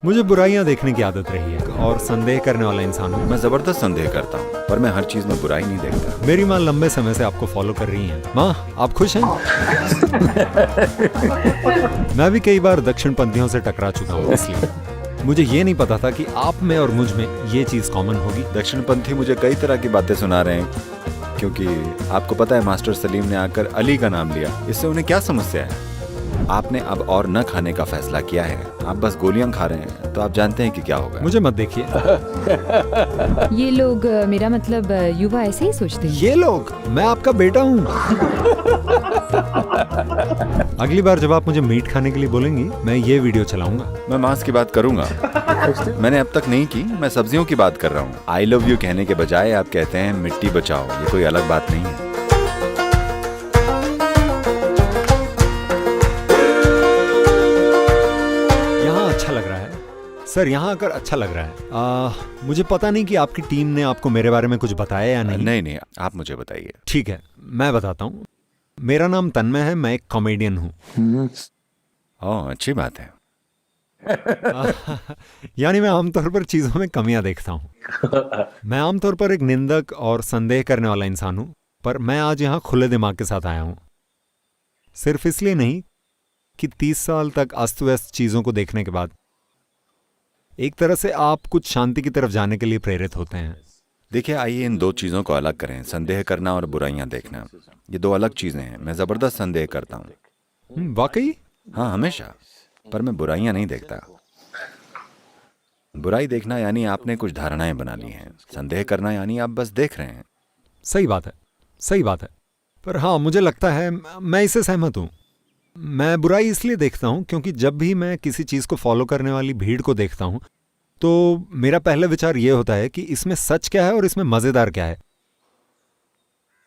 मुझे बुराइयां देखने की आदत रही है और संदेह करने वाला इंसान हूँ। मैं जबरदस्त संदेह करता हूँ, पर मैं हर चीज में बुराई नहीं देखता। मेरी माँ लंबे समय से आपको फॉलो कर रही हैं। माँ, आप खुश हैं? मैं भी कई बार दक्षिण पंथियों से टकरा चुका हूँ, इसलिए मुझे ये नहीं पता था कि आप में और मुझ में ये चीज कॉमन होगी। दक्षिणपंथी मुझे कई तरह की बातें सुना रहे हैं, क्योंकि आपको पता है मास्टर सलीम ने आकर अली का नाम लिया। इससे उन्हें क्या समस्या है? आपने अब और न खाने का फैसला किया है, आप बस गोलियां खा रहे हैं, तो आप जानते हैं कि क्या होगा। मुझे मत देखिए। ये लोग मेरा मतलब युवा ऐसे ही सोचते हैं। ये लोग, मैं आपका बेटा हूँ। अगली बार जब आप मुझे मीट खाने के लिए बोलेंगी, मैं ये वीडियो चलाऊंगा। मैं मांस की बात करूंगा। मैंने अब तक नहीं की, मैं सब्जियों की बात कर रहा हूँ। आई लव यू कहने के बजाय आप कहते हैं मिट्टी बचाओ, ये कोई अलग बात नहीं है। यहाँ अच्छा लग रहा है सर, यहाँ आकर अच्छा लग रहा है। मुझे पता नहीं कि आपकी टीम ने आपको मेरे बारे में कुछ बताया या नहीं। नहीं, आप मुझे बताइए। ठीक है, मैं बताता हूँ। मेरा नाम तन्मय है, मैं एक कॉमेडियन हूँ। ओह, अच्छी बात है। यानी मैं आमतौर पर चीजों में कमियां देखता हूँ। मैं आमतौर पर एक निंदक और संदेह करने वाला इंसान हूँ, पर मैं आज यहाँ खुले दिमाग के साथ आया हूँ। सिर्फ इसलिए नहीं कि 30 साल तक अस्त व्यस्त चीजों को देखने के बाद एक तरह से आप कुछ शांति की तरफ जाने के लिए प्रेरित होते हैं। देखिए, आइए इन दो चीजों को अलग करें, संदेह करना और बुराइयां देखना। ये दो अलग चीजें हैं। मैं जबरदस्त संदेह करता हूँ। वाकई? हाँ, हमेशा। पर मैं बुराइयां नहीं देखता। बुराई देखना यानी आपने कुछ धारणाएं बना ली हैं। संदेह करना यानी आप बस देख रहे हैं। सही बात है, सही बात है। पर हाँ, मुझे लगता है मैं इससे सहमत हूँ। मैं बुराई इसलिए देखता हूँ क्योंकि जब भी मैं किसी चीज को फॉलो करने वाली भीड़ को देखता हूँ, तो मेरा पहला विचार ये होता है कि इसमें सच क्या है और इसमें मजेदार क्या है।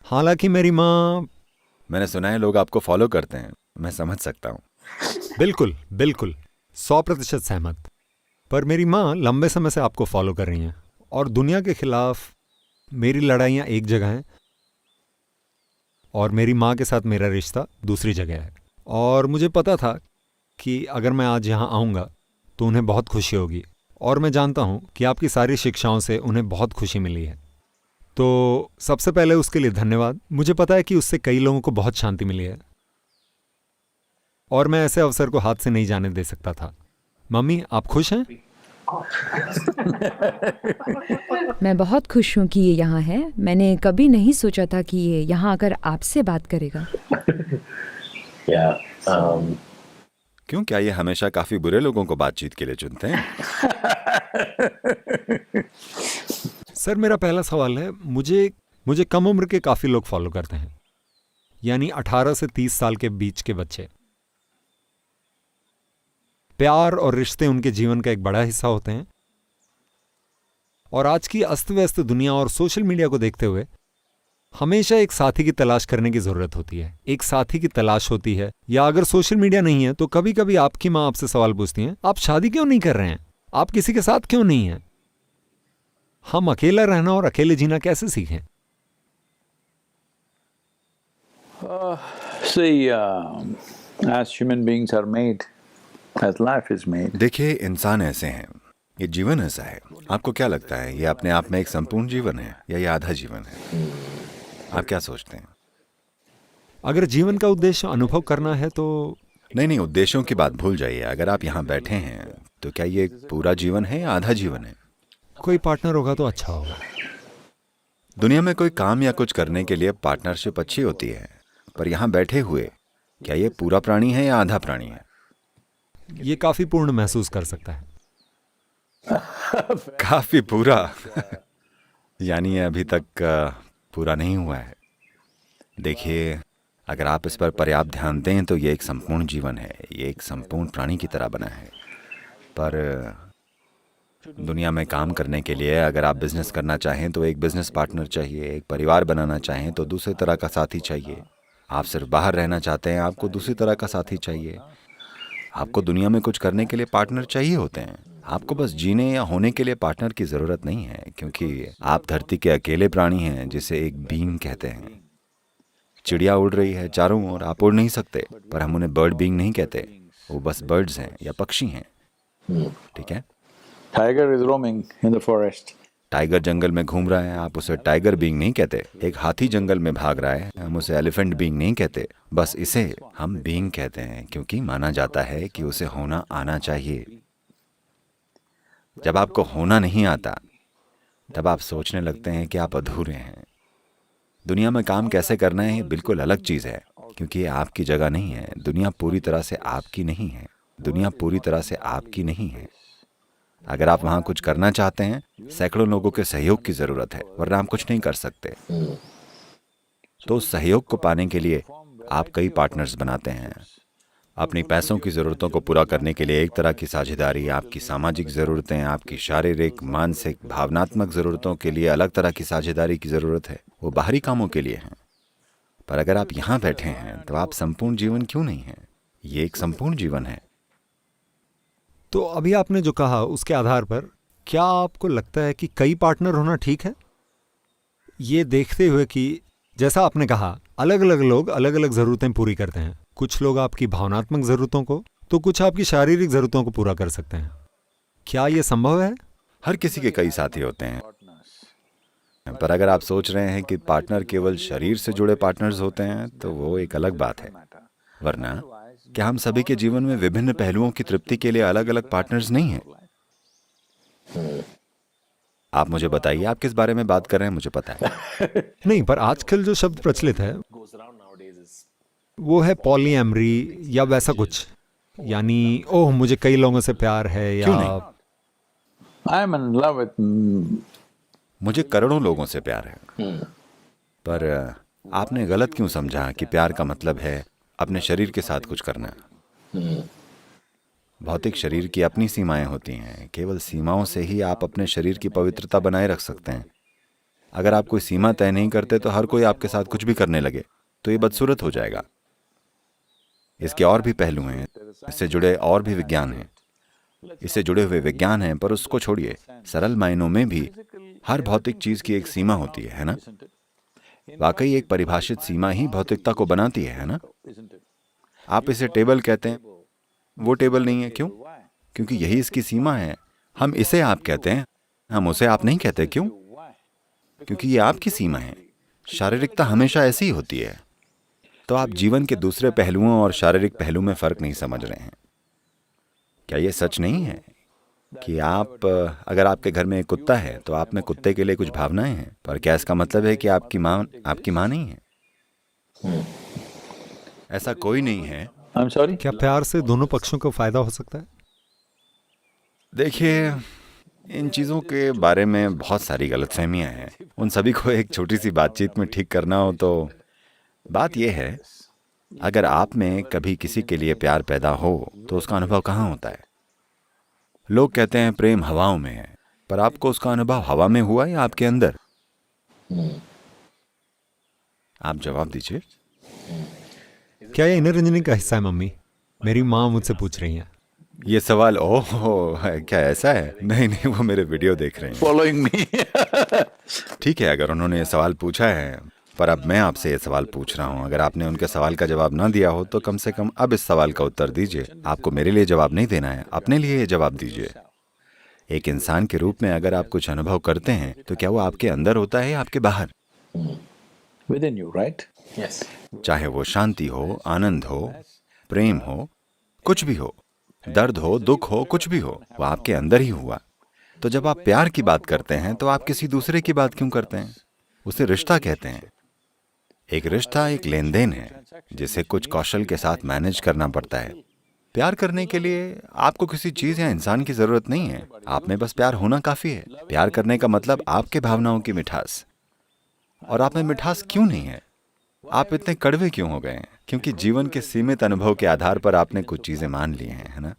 हालांकि मेरी माँ... मैंने सुना है लोग आपको फॉलो करते हैं, मैं समझ सकता हूँ। बिल्कुल बिल्कुल, 100% सहमत। पर मेरी माँ लंबे समय से आपको फॉलो कर रही हैं और दुनिया के खिलाफ मेरी लड़ाइयाँ एक जगह हैं और मेरी माँ के साथ मेरा रिश्ता दूसरी जगह है। और मुझे पता था कि अगर मैं आज यहाँ आऊँगा तो उन्हें बहुत खुशी होगी, और मैं जानता हूँ कि आपकी सारी शिक्षाओं से उन्हें बहुत खुशी मिली है। तो सबसे पहले उसके लिए धन्यवाद। मुझे पता है कि उससे कई लोगों को बहुत शांति मिली है और मैं ऐसे अवसर को हाथ से नहीं जाने दे सकता था। मम्मी, आप खुश हैं? मैं बहुत खुश हूँ कि ये यहाँ है। मैंने कभी नहीं सोचा था कि ये यहाँ आकर आपसे बात करेगा। क्यों, क्या ये हमेशा काफी बुरे लोगों को बातचीत के लिए चुनते हैं? सर, मेरा पहला सवाल है, मुझे कम उम्र के काफी लोग फॉलो करते हैं, यानी 18 से 30 साल के बीच के बच्चे। प्यार और रिश्ते उनके जीवन का एक बड़ा हिस्सा होते हैं, और आज की अस्त व्यस्त दुनिया और सोशल मीडिया को देखते हुए हमेशा एक साथी की तलाश करने की जरूरत होती है। एक साथी की तलाश होती है, या अगर सोशल मीडिया नहीं है तो कभी कभी आपकी माँ आपसे सवाल पूछती हैं, आप शादी क्यों नहीं कर रहे हैं, आप किसी के साथ क्यों नहीं हैं? हम अकेला रहना और अकेले जीना कैसे सीखें? As human beings are made, as life is made. देखिए, इंसान ऐसे हैं, ये जीवन ऐसा है। आपको क्या लगता है, ये अपने आप में एक संपूर्ण जीवन है या ये आधा जीवन है? आप क्या सोचते हैं? अगर जीवन का उद्देश्य अनुभव करना है तो... नहीं, उद्देश्यों की बात भूल जाइए। अगर आप यहाँ बैठे हैं तो क्या ये पूरा जीवन है या आधा जीवन है? कोई पार्टनर होगा तो अच्छा होगा। दुनिया में कोई काम या कुछ करने के लिए पार्टनरशिप अच्छी होती है, पर यहाँ बैठे हुए क्या ये पूरा प्राणी है या आधा प्राणी है? ये काफी पूर्ण महसूस कर सकता है। काफी पूरा? यानी ये अभी तक पूरा नहीं हुआ है। देखिए, अगर आप इस पर पर्याप्त ध्यान दें तो ये एक संपूर्ण जीवन है, ये एक संपूर्ण प्राणी की तरह बना है। पर दुनिया में काम करने के लिए अगर आप बिजनेस करना चाहें तो एक बिजनेस पार्टनर चाहिए, एक परिवार बनाना चाहें तो दूसरे तरह का साथी चाहिए, आप सिर्फ बाहर रहना चाहते हैं, आपको दूसरी तरह का साथी चाहिए। आपको दुनिया में कुछ करने के लिए पार्टनर चाहिए होते हैं। आपको बस जीने या होने के लिए पार्टनर की ज़रूरत नहीं है, क्योंकि आप धरती के अकेले प्राणी हैं जिसे एक बीइंग कहते हैं। चिड़िया उड़ रही है चारों ओर, आप उड़ नहीं सकते, पर हम उन्हें बर्ड बीइंग नहीं कहते, वो बस बर्ड्स हैं या पक्षी हैं। ठीक है? Tiger is roaming in the forest. Tiger जंगल में घूम रहा है, आप उसे टाइगर बीइंग नहीं कहते। एक हाथी जंगल में भाग रहा है, हम उसे एलिफेंट बीइंग नहीं कहते। बस इसे हम बीइंग कहते हैं, क्योंकि माना जाता है कि उसे होना आना चाहिए। जब आपको होना नहीं आता, तब आप सोचने लगते हैं कि आप अधूरे हैं। दुनिया में काम कैसे करना है, ये बिल्कुल अलग चीज़ है, क्योंकि ये आपकी जगह नहीं है। दुनिया पूरी तरह से आपकी नहीं है। दुनिया पूरी तरह से आपकी नहीं है। अगर आप वहाँ कुछ करना चाहते हैं, सैकड़ों लोगों के सहयोग की ज़रूरत है, वरना आप कुछ नहीं कर सकते। तो उस सहयोग को पाने के लिए आप कई पार्टनर्स बनाते हैं। अपनी पैसों की ज़रूरतों को पूरा करने के लिए एक तरह की साझेदारी, आपकी सामाजिक ज़रूरतें, आपकी शारीरिक, मानसिक, भावनात्मक ज़रूरतों के लिए अलग तरह की साझेदारी की ज़रूरत है। वो बाहरी कामों के लिए हैं। पर अगर आप यहाँ बैठे हैं, तो आप संपूर्ण जीवन क्यों नहीं हैं? ये एक संपूर्ण जीवन है। तो अभी आपने जो कहा उसके आधार पर क्या आपको लगता है कि कई पार्टनर होना ठीक है? ये देखते हुए कि जैसा आपने कहा, अलग अलग लोग अलग अलग ज़रूरतें पूरी करते हैं। कुछ लोग आपकी भावनात्मक ज़रूरतों को, तो कुछ आपकी शारीरिक ज़रूरतों को पूरा कर सकते हैं। क्या ये संभव है? हर किसी के कई साथी होते हैं, पर अगर आप सोच रहे हैं कि पार्टनर केवल शरीर से जुड़े पार्टनर्स होते हैं, तो वो एक अलग बात है। वरना क्या हम सभी के जीवन में विभिन्न पहलुओं की तृप्ति के लिए अलग अलग पार्टनर्स नहीं हैं? आप मुझे बताइए, आप किस बारे में बात कर रहे हैं, मुझे पता है। नहीं, पर आजकल जो शब्द प्रचलित है वो है पॉलीएमरी या वैसा कुछ, यानी ओह मुझे कई लोगों से प्यार है, क्यों या नहीं? I am in love with मुझे करोड़ों लोगों से प्यार है। पर आपने गलत क्यों समझा कि प्यार का मतलब है अपने शरीर के साथ कुछ करना? भौतिक शरीर की अपनी सीमाएं होती हैं। केवल सीमाओं से ही आप अपने शरीर की पवित्रता बनाए रख सकते हैं। अगर आप कोई सीमा तय नहीं करते, तो हर कोई आपके साथ कुछ भी करने लगे, तो ये बदसूरत हो जाएगा। इसके और भी पहलू हैं, इससे जुड़े और भी विज्ञान हैं, इससे जुड़े हुए विज्ञान हैं, पर उसको छोड़िए। सरल मायनों में भी हर भौतिक चीज की एक सीमा होती है ना? वाकई एक परिभाषित सीमा ही भौतिकता को बनाती है ना? आप इसे टेबल कहते हैं, वो टेबल नहीं है। क्यों? क्योंकि यही इसकी सीमा है। हम इसे आप कहते हैं, हम उसे आप नहीं कहते। क्यों? क्योंकि ये आपकी सीमा है। शारीरिकता हमेशा ऐसी ही होती है। तो आप जीवन के दूसरे पहलुओं और शारीरिक पहलू में फर्क नहीं समझ रहे हैं। क्या ये सच नहीं है कि अगर आपके घर में एक कुत्ता है, तो आप में कुत्ते के लिए कुछ भावनाएं हैं? पर क्या इसका मतलब है कि आपकी माँ नहीं है? ऐसा कोई नहीं है। I'm sorry? क्या प्यार से दोनों पक्षों को फायदा हो सकता है? देखिए, इन चीज़ों के बारे में बहुत सारी गलतफहमियां हैं। उन सभी को एक छोटी सी बातचीत में ठीक करना हो तो बात यह है, अगर आप में कभी किसी के लिए प्यार पैदा हो, तो उसका अनुभव कहाँ होता है? लोग कहते हैं प्रेम हवाओं में है, पर आपको उसका अनुभव हवा में हुआ या आपके अंदर? आप जवाब दीजिए। क्या ये इनर इंजीनियरिंग का हिस्सा है मम्मी? मेरी माँ मुझसे पूछ रही हैं। ये सवाल क्या ऐसा है? नहीं, वो मेरे वीडियो देख रहे हैं। Following me. ठीक है, अगर उन्होंने ये सवाल पूछा है, पर अब मैं आपसे ये सवाल पूछ रहा हूँ। अगर आपने उनके सवाल का जवाब ना दिया हो, तो कम से कम अब इस सवाल का उत्तर दीजिए। आपको मेरे लिए जवाब नहीं देना है, अपने लिए ये जवाब दीजिए। एक इंसान के रूप में अगर आप कुछ अनुभव करते हैं, तो क्या वो आपके अंदर होता है या आपके बाहर? Within you, right? Yes. चाहे वो शांति हो, आनंद हो, प्रेम हो, कुछ भी हो, दर्द हो, दुख हो, कुछ भी हो, वो आपके अंदर ही हुआ। तो जब आप प्यार की बात करते हैं, तो आप किसी दूसरे की बात क्यों करते हैं? उसे रिश्ता कहते हैं। एक रिश्ता एक लेन देन है, जिसे कुछ कौशल के साथ मैनेज करना पड़ता है। प्यार करने के लिए आपको किसी चीज या इंसान की जरूरत नहीं है। आप में बस प्यार होना काफी है। प्यार करने का मतलब आपके भावनाओं की मिठास। और आप में मिठास क्यों नहीं है? आप इतने कड़वे क्यों हो गए हैं? क्योंकि जीवन के सीमित अनुभव के आधार पर आपने कुछ चीजें मान ली हैं, है ना?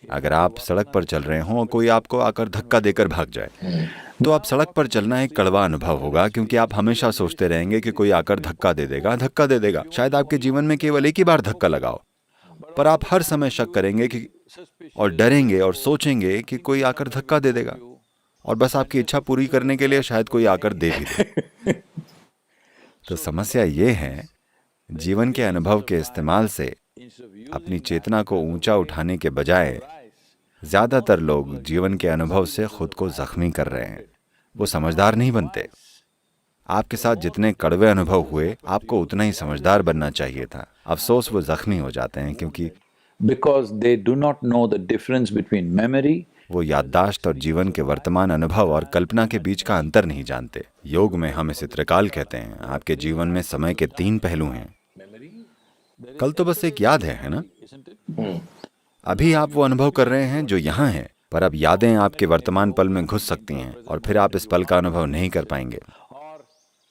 अगर आप सड़क पर चल रहे हों और कोई आपको आकर धक्का देकर भाग जाए, तो आप सड़क पर चलना एक कड़वा अनुभव होगा, क्योंकि आप हमेशा सोचते रहेंगे कि कोई आकर धक्का दे देगा। शायद आपके जीवन में केवल एक ही बार धक्का लगाओ, पर आप हर समय शक करेंगे और डरेंगे और सोचेंगे कि कोई आकर धक्का दे देगा, और बस आपकी इच्छा पूरी करने के लिए शायद कोई आकर दे भी दे। तो समस्या ये है, जीवन के अनुभव के इस्तेमाल से अपनी चेतना को ऊंचा उठाने के बजाय ज्यादातर लोग जीवन के अनुभव से खुद को जख्मी कर रहे हैं। वो समझदार नहीं बनते। आपके साथ जितने कड़वे अनुभव हुए, आपको उतना ही समझदार बनना चाहिए था। अफसोस वो जख्मी हो जाते हैं क्योंकि because they do not know the difference between memory वो याददाश्त और जीवन के वर्तमान अनुभव और कल्पना के बीच का अंतर नहीं जानते। योग में हम इसे त्रिकाल कहते हैं। आपके जीवन में समय के 3 पहलू हैं। कल तो बस एक याद है ना? अभी आप वो अनुभव कर रहे हैं जो यहाँ है, पर अब यादें आपके वर्तमान पल में घुस सकती हैं और फिर आप इस पल का अनुभव नहीं कर पाएंगे।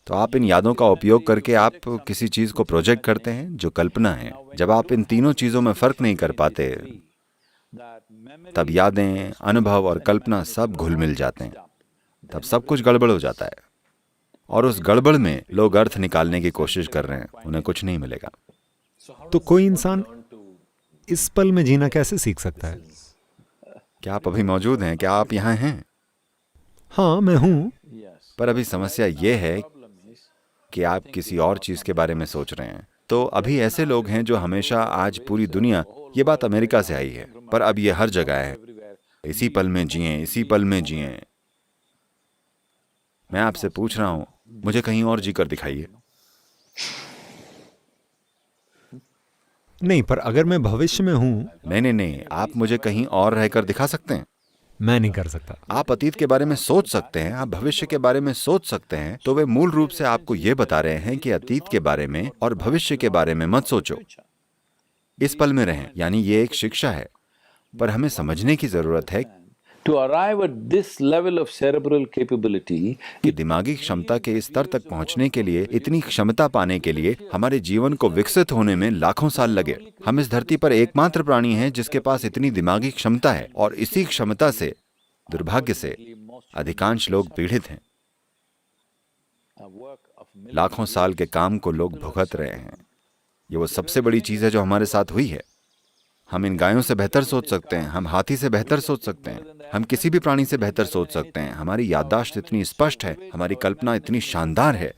तो आप इन यादों का उपयोग करके आप किसी चीज को प्रोजेक्ट करते हैं जो कल्पना है। जब आप इन तीनों चीजों में फर्क नहीं कर पाते, तब यादें, अनुभव और कल्पना सब घुल मिल जाते हैं। तब सब कुछ गड़बड़ हो जाता है और उस गड़बड़ में लोग अर्थ निकालने की कोशिश कर रहे हैं। उन्हें कुछ नहीं मिलेगा। तो कोई इंसान इस पल में जीना कैसे सीख सकता है? क्या आप अभी मौजूद हैं? क्या आप यहाँ हैं? हाँ, मैं हूँ। पर अभी समस्या ये है कि आप किसी और चीज के बारे में सोच रहे हैं। तो अभी ऐसे लोग हैं जो हमेशा, आज पूरी दुनिया, ये बात अमेरिका से आई है, पर अब ये हर जगह है, इसी पल में जिएं, इसी पल में जिएं। मैं आपसे पूछ रहा हूं, मुझे कहीं और जीकर दिखाइए। नहीं, पर अगर मैं भविष्य में हूँ। नहीं, आप मुझे कहीं और रहकर दिखा सकते हैं। मैं नहीं कर सकता। आप अतीत के बारे में सोच सकते हैं, आप भविष्य के बारे में सोच सकते हैं। तो वे मूल रूप से आपको ये बता रहे हैं कि अतीत के बारे में और भविष्य के बारे में मत सोचो, इस पल में रहें। यानी ये एक शिक्षा है, पर हमें समझने की जरूरत है to arrive at this level of cerebral capability कि दिमागी क्षमता के इस स्तर तक पहुंचने के लिए, इतनी क्षमता पाने के लिए हमारे जीवन को विकसित होने में लाखों साल लगे। हम इस धरती पर एकमात्र प्राणी हैं जिसके पास इतनी दिमागी क्षमता है, और इसी क्षमता से, दुर्भाग्य से, अधिकांश लोग पीड़ित हैं। लाखों साल के काम को लोग भुगत रहे हैं। ये वो सबसे बड़ी चीज है जो हमारे साथ हुई है। हम इन गायों से बेहतर सोच सकते हैं, हम हाथी से बेहतर सोच सकते हैं, हम किसी भी प्राणी से बेहतर सोच सकते हैं। हमारी याददाश्त इतनी स्पष्ट है, हमारी कल्पना इतनी शानदार है,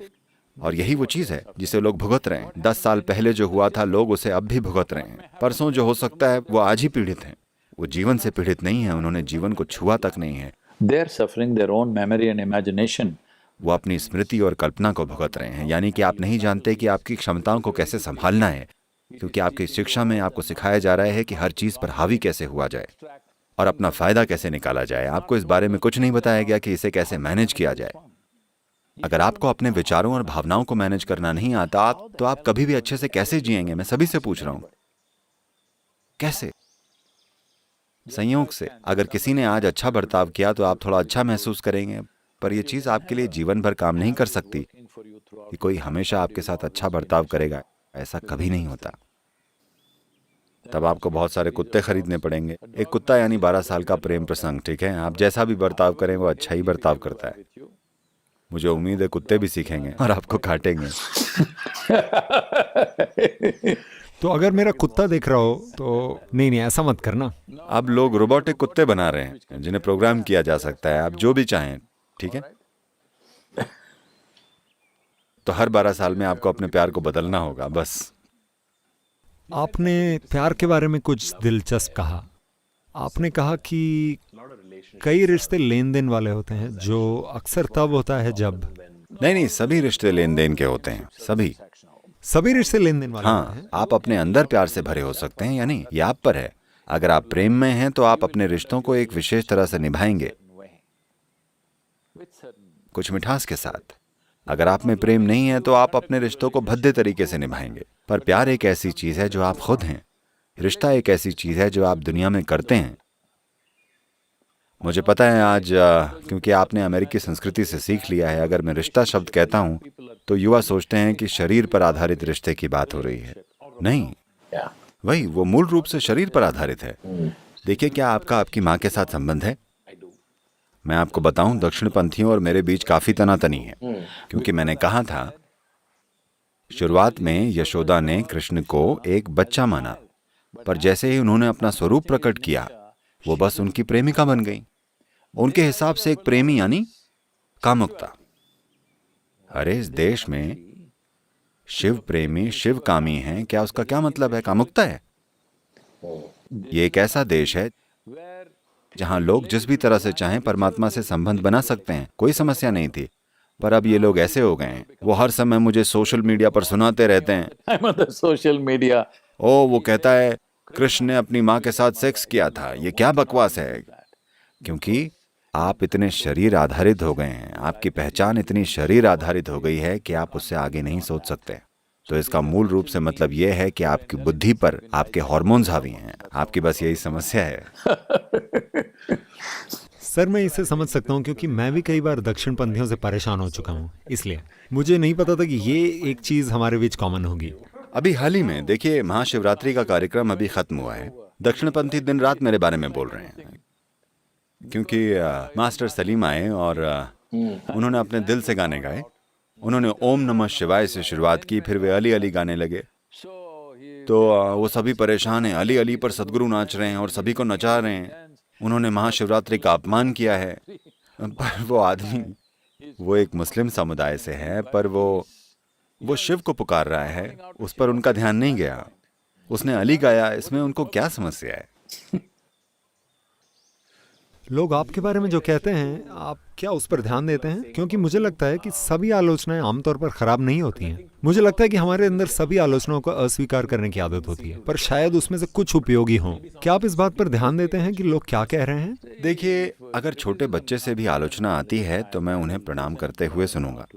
और यही वो चीज है जिसे लोग भुगत रहे हैं। 10 साल पहले जो हुआ था, लोग उसे अब भी भुगत रहे हैं। परसों जो हो सकता है, वो आज ही पीड़ित हैं। वो जीवन से पीड़ित नहीं है, उन्होंने जीवन को छुआ तक नहीं है। they are suffering their own memory and imagination. वो अपनी स्मृति और कल्पना को भुगत रहे हैं। यानी कि आप नहीं जानते कि आपकी क्षमताओं को कैसे संभालना है, क्योंकि आपकी शिक्षा में आपको सिखाया जा रहा है कि हर चीज पर हावी कैसे हुआ जाए और अपना फायदा कैसे निकाला जाए। आपको इस बारे में कुछ नहीं बताया गया कि इसे कैसे मैनेज किया जाए। अगर आपको अपने विचारों और भावनाओं को मैनेज करना नहीं आता, तो आप कभी भी अच्छे से कैसे जिएंगे? मैं सभी से पूछ रहा हूं, कैसे? संयोग से अगर किसी ने आज अच्छा बर्ताव किया तो आप थोड़ा अच्छा महसूस करेंगे, पर यह चीज आपके लिए जीवन भर काम नहीं कर सकती कि कोई हमेशा आपके साथ अच्छा बर्ताव करेगा। ऐसा कभी नहीं होता। तब आपको बहुत सारे कुत्ते खरीदने पड़ेंगे। एक कुत्ता यानी 12 साल का प्रेम प्रसंग, ठीक है? आप जैसा भी बर्ताव करें, वो अच्छा ही बर्ताव करता है। मुझे उम्मीद है कुत्ते भी सीखेंगे और आपको काटेंगे। तो अगर मेरा कुत्ता देख रहा हो तो नहीं, ऐसा मत करना। अब लोग रोबोटिक कुत्ते बना रहे हैं जिन्हें प्रोग्राम किया जा सकता है, आप जो भी चाहें, ठीक है? तो हर 12 साल में आपको अपने प्यार को बदलना होगा, बस। आपने प्यार के बारे में कुछ दिलचस्प कहा। आपने कहा कि कई रिश्ते लेन देन वाले होते हैं, जो अक्सर तब होता है जब। नहीं, सभी रिश्ते लेन देन के होते हैं, सभी रिश्ते लेन देन वाले होते हाँ, हैं। आप अपने अंदर प्यार से भरे हो सकते हैं, यानी ये आप पर है। अगर आप प्रेम में हैं तो आप अपने रिश्तों को एक विशेष तरह से निभाएंगे, कुछ मिठास के साथ। अगर आप में प्रेम नहीं है तो आप अपने रिश्तों को भद्दे तरीके से निभाएंगे। पर प्यार एक ऐसी चीज है जो आप खुद हैं। रिश्ता एक ऐसी चीज है जो आप दुनिया में करते हैं। मुझे पता है आज, क्योंकि आपने अमेरिकी संस्कृति से सीख लिया है, अगर मैं रिश्ता शब्द कहता हूं तो युवा सोचते हैं कि शरीर पर आधारित रिश्ते की बात हो रही है। नहीं, वही वो मूल रूप से शरीर पर आधारित है। देखिए, क्या आपका आपकी माँ के साथ संबंध है? मैं आपको बताऊं, दक्षिणपंथियों और मेरे बीच काफी तनातनी है, क्योंकि मैंने कहा था शुरुआत में यशोदा ने कृष्ण को एक बच्चा माना, पर जैसे ही उन्होंने अपना स्वरूप प्रकट किया, वो बस उनकी प्रेमिका बन गई। उनके हिसाब से एक प्रेमी यानी कामुकता। अरे इस देश में शिव प्रेमी शिवकामी हैं, क्या उसका क्या मतलब है? कामुकता है। ये एक ऐसा देश है जहां लोग जिस भी तरह से चाहें परमात्मा से संबंध बना सकते हैं, कोई समस्या नहीं थी। पर अब ये लोग ऐसे हो गए हैं, वो हर समय मुझे सोशल मीडिया पर सुनाते रहते हैं। I'm on the social media. ओ, वो कहता है कृष्ण ने अपनी माँ के साथ सेक्स किया था। ये क्या बकवास है? क्योंकि आप इतने शरीर आधारित हो गए हैं, आपकी पहचान इतनी शरीर आधारित हो गई है कि आप उससे आगे नहीं सोच सकते। तो इसका मूल रूप से मतलब ये है कि आपकी बुद्धि पर आपके हार्मोन्स हावी हैं। आपकी बस यही समस्या है। सर मैं इसे समझ सकता हूँ क्योंकि मैं भी कई बार दक्षिणपंथियों से परेशान हो चुका हूँ, इसलिए मुझे नहीं पता था कि ये एक चीज़ हमारे बीच कॉमन होगी। अभी हाल ही में देखिए, महाशिवरात्रि का कार्यक्रम अभी खत्म हुआ है। दक्षिणपंथी दिन रात मेरे बारे में बोल रहे हैं क्योंकि मास्टर सलीम आए और उन्होंने अपने दिल से गाने गाए। उन्होंने ओम नमः शिवाय से शुरुआत की, फिर वे अली अली गाने लगे। तो वो सभी परेशान हैं, अली अली पर सदगुरु नाच रहे हैं और सभी को नचा रहे हैं। उन्होंने महाशिवरात्रि का अपमान किया है। पर वो आदमी, वो एक मुस्लिम समुदाय से है, पर वो शिव को पुकार रहा है, उस पर उनका ध्यान नहीं गया। उसने अली गाया, इसमें उनको क्या समस्या है? लोग आपके बारे में जो कहते हैं, आप क्या उस पर ध्यान देते हैं? क्योंकि मुझे लगता है कि सभी आलोचनाएं आमतौर पर खराब नहीं होती हैं। मुझे लगता है कि हमारे अंदर सभी आलोचनाओं को अस्वीकार करने की आदत होती है, पर शायद उसमें से कुछ उपयोगी हों। क्या आप इस बात पर ध्यान देते हैं कि लोग क्या कह रहे हैं? देखिए, अगर छोटे बच्चे से भी आलोचना आती है तो मैं उन्हें प्रणाम करते हुए सुनूंगा।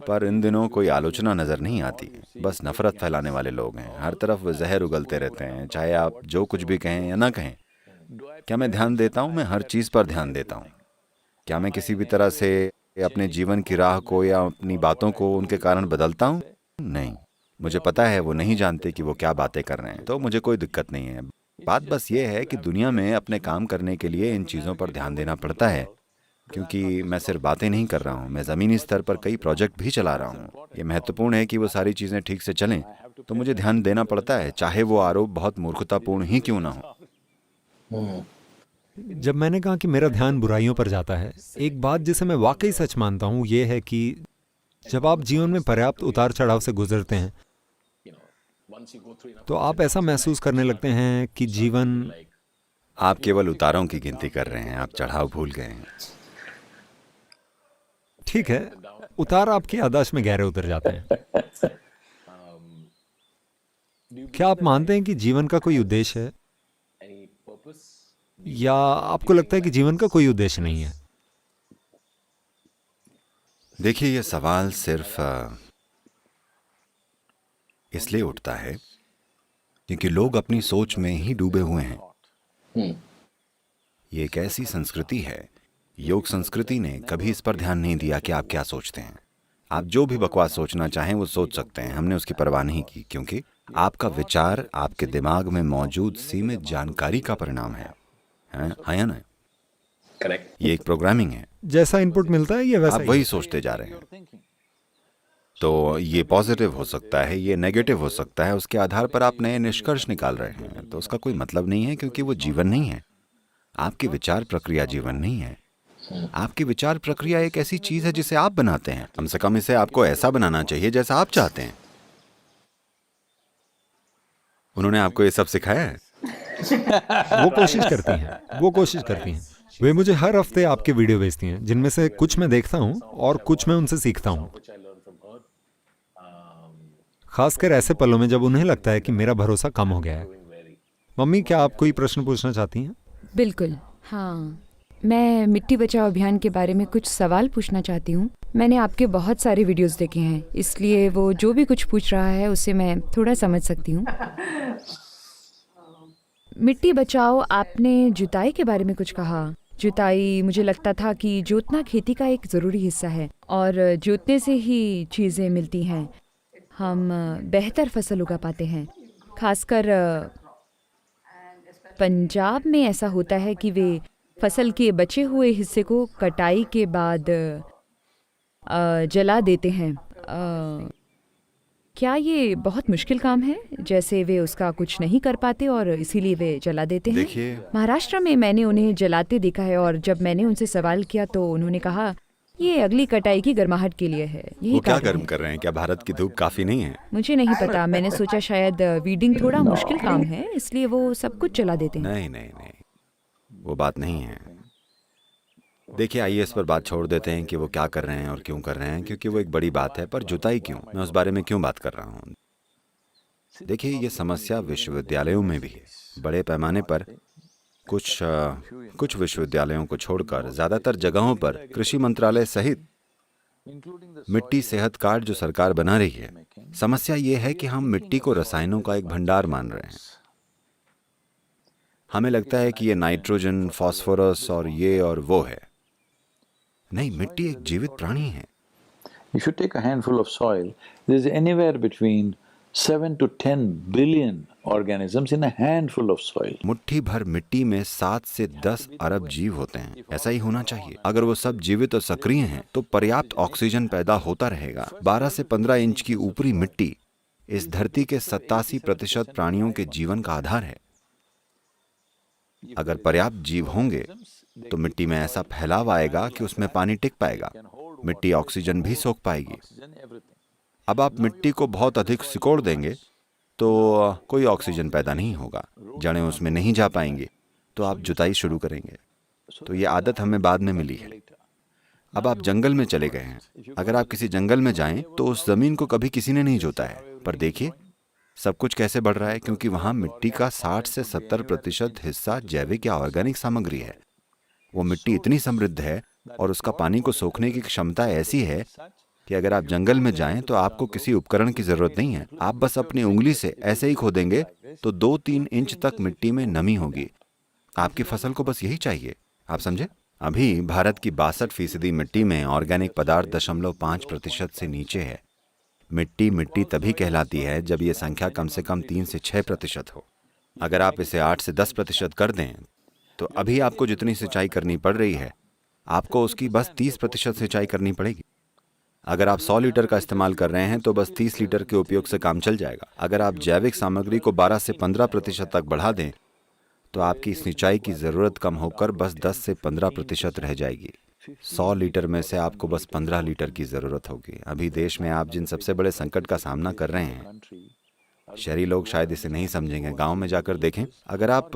पर इन दिनों कोई आलोचना नजर नहीं आती, बस नफरत फैलाने वाले लोग हैं। हर तरफ वो जहर उगलते रहते हैं, चाहे आप जो कुछ भी कहें या ना कहें। क्या मैं ध्यान देता हूँ? मैं हर चीज पर ध्यान देता हूँ। क्या मैं किसी भी तरह से अपने जीवन की राह को या अपनी बातों को उनके कारण बदलता हूँ? नहीं। मुझे पता है वो नहीं जानते कि वो क्या बातें कर रहे हैं, तो मुझे कोई दिक्कत नहीं है। बात बस ये है कि दुनिया में अपने काम करने के लिए इन चीज़ों पर ध्यान देना पड़ता है, क्योंकि मैं सिर्फ बातें नहीं कर रहा हूँ, मैं ज़मीनी स्तर पर कई प्रोजेक्ट भी चला रहा हूँ। ये महत्वपूर्ण है कि वो सारी चीज़ें ठीक से चलें, तो मुझे ध्यान देना पड़ता है, चाहे वो आरोप बहुत मूर्खतापूर्ण ही क्यों ना हो। जब मैंने कहा कि मेरा ध्यान बुराइयों पर जाता है, एक बात जिसे मैं वाकई सच मानता हूँ ये है कि जब आप जीवन में पर्याप्त उतार चढ़ाव से गुजरते हैं तो आप ऐसा महसूस करने लगते हैं कि जीवन, आप केवल उतारों की गिनती कर रहे हैं, आप चढ़ाव भूल गए हैं। ठीक है, उतार आपकी याददाश्त में गहरे उतर जाते हैं। क्या आप मानते हैं कि जीवन का कोई उद्देश्य है, या आपको लगता है कि जीवन का कोई उद्देश्य नहीं है? देखिए, ये सवाल सिर्फ इसलिए उठता है क्योंकि लोग अपनी सोच में ही डूबे हुए हैं। ये एक ऐसी संस्कृति है, योग संस्कृति ने कभी इस पर ध्यान नहीं दिया कि आप क्या सोचते हैं। आप जो भी बकवास सोचना चाहें वो सोच सकते हैं, हमने उसकी परवाह नहीं की, क्योंकि आपका विचार आपके दिमाग में मौजूद सीमित जानकारी का परिणाम है। हाँ या ना? करेक्ट। ये एक प्रोग्रामिंग है। जैसा इनपुट मिलता है ये वैसा आप वही सोचते जा रहे हैं। तो ये पॉजिटिव हो सकता है, ये नेगेटिव हो सकता है, उसके आधार पर आप नए निष्कर्ष निकाल रहे हैं। तो उसका कोई मतलब नहीं है, क्योंकि वो जीवन नहीं है। आपकी विचार प्रक्रिया जीवन नहीं है। आपकी विचार प्रक्रिया एक ऐसी चीज है जिसे आप बनाते हैं। कम से कम इसे आपको ऐसा बनाना चाहिए जैसा आप चाहते हैं। उन्होंने आपको ये सब सिखाया है? वो कोशिश करती हैं। वे मुझे हर हफ्ते आपके वीडियो भेजती हैं, जिनमें से कुछ मैं देखता हूँ और कुछ मैं उनसे सीखता हूँ। खासकर ऐसे पलों में जब उन्हें लगता है कि मेरा भरोसा कम हो गया है। मम्मी, क्या आप कोई प्रश्न पूछना चाहती हैं? बिल्कुल, हाँ। मैं मिट्टी बचाओ अभियान के बारे में कुछ सवाल पूछना चाहती हूँ। मैंने आपके बहुत सारे वीडियोस देखे हैं, इसलिए वो जो भी कुछ पूछ रहा है उसे मैं थोड़ा समझ सकती हूँ। मिट्टी बचाओ, आपने जुताई के बारे में कुछ कहा। जुताई, मुझे लगता था कि जोतना खेती का एक ज़रूरी हिस्सा है और जोतने से ही चीज़ें मिलती हैं। हम बेहतर फसल उगा पाते हैं। खासकर पंजाब में ऐसा होता है कि वे फसल के बचे हुए हिस्से को कटाई के बाद जला देते हैं। क्या ये बहुत मुश्किल काम है? जैसे वे उसका कुछ नहीं कर पाते और इसीलिए वे जला देते हैं। देखिए, महाराष्ट्र में मैंने उन्हें जलाते देखा है और जब मैंने उनसे सवाल किया तो उन्होंने कहा ये अगली कटाई की गर्माहट के लिए है। यही वो क्या कारण गर्म है। कर रहे हैं? क्या भारत की धूप काफी नहीं है? मुझे नहीं पता, मैंने सोचा शायद वीडिंग थोड़ा मुश्किल काम है, इसलिए वो सब कुछ चला देते हैं। नहीं नहीं नहीं, वो बात नहीं है। देखिए, आइए इस पर बात छोड़ देते हैं कि वो क्या कर रहे हैं और क्यों कर रहे हैं, क्योंकि वो एक बड़ी बात है। पर जुताई क्यों? मैं उस बारे में क्यों बात कर रहा हूँ? देखिए, ये समस्या विश्वविद्यालयों में भी है। बड़े पैमाने पर कुछ विश्वविद्यालयों को छोड़कर ज्यादातर जगहों पर कृषि मंत्रालय सहित मिट्टी सेहत कार्ड जो सरकार बना रही है, समस्या ये है कि हम मिट्टी को रसायनों का एक भंडार मान रहे हैं। हमें लगता है कि ये नाइट्रोजन, फास्फोरस और ये और वो है। नहीं, मिट्टी एक जीवित प्राणी है। If you take a handful of soil, there is anywhere between 7 to 10 billion organisms in a handful of soil. मुट्ठी भर मिट्टी में 7 से 10 अरब जीव होते हैं। ऐसा ही होना चाहिए। अगर वो सब जीवित और सक्रिय हैं, तो पर्याप्त ऑक्सीजन पैदा होता रहेगा। 12 से 15 इंच की ऊपरी मिट्टी इस धरती के 87% प्राणियों के जीवन का आधार है। अगर पर्याप्त जीव होंगे तो मिट्टी में ऐसा फैलाव आएगा कि उसमें पानी टिक पाएगा, मिट्टी ऑक्सीजन भी सोख पाएगी। अब आप मिट्टी को बहुत अधिक सिकोड़ देंगे तो कोई ऑक्सीजन पैदा नहीं होगा, जड़ें उसमें नहीं जा पाएंगी, तो आप जुताई शुरू करेंगे। तो ये आदत हमें बाद में मिली है। अब आप जंगल में चले गए हैं। अगर आप किसी जंगल में जाएं तो उस जमीन को कभी किसी ने नहीं जोता है, पर देखिए सब कुछ कैसे बढ़ रहा है, क्योंकि वहां मिट्टी का 60 से 70% हिस्सा जैविक या ऑर्गेनिक सामग्री है। वो मिट्टी इतनी समृद्ध है और उसका पानी को सोखने की क्षमता ऐसी है कि अगर आप जंगल में जाएं तो आपको किसी उपकरण की जरूरत नहीं है। आप बस अपनी उंगली से ऐसे ही खोदेंगे तो 2-3 इंच तक मिट्टी में नमी होगी। आपकी फसल को बस यही चाहिए। आप समझे? अभी भारत की 62% मिट्टी में ऑर्गेनिक पदार्थ 0.5% से नीचे है। मिट्टी तभी कहलाती है जब ये संख्या कम से कम 3 से 6% हो। अगर आप इसे 8 से 10% कर दें तो अभी आपको जितनी सिंचाई करनी पड़ रही है, आपको उसकी बस 30% सिंचाई करनी पड़ेगी। अगर आप 100 लीटर का इस्तेमाल कर रहे हैं तो बस 30 लीटर के उपयोग से काम चल जाएगा। अगर आप जैविक सामग्री को 12 से 15% तक बढ़ा दें तो आपकी सिंचाई की ज़रूरत कम होकर बस 10 से 15% रह जाएगी। 100 लीटर में से आपको बस 15 लीटर की ज़रूरत होगी। अभी देश में आप जिन सबसे बड़े संकट का सामना कर रहे हैं, शहरी लोग शायद इसे नहीं समझेंगे। गांव में जाकर देखें, अगर आप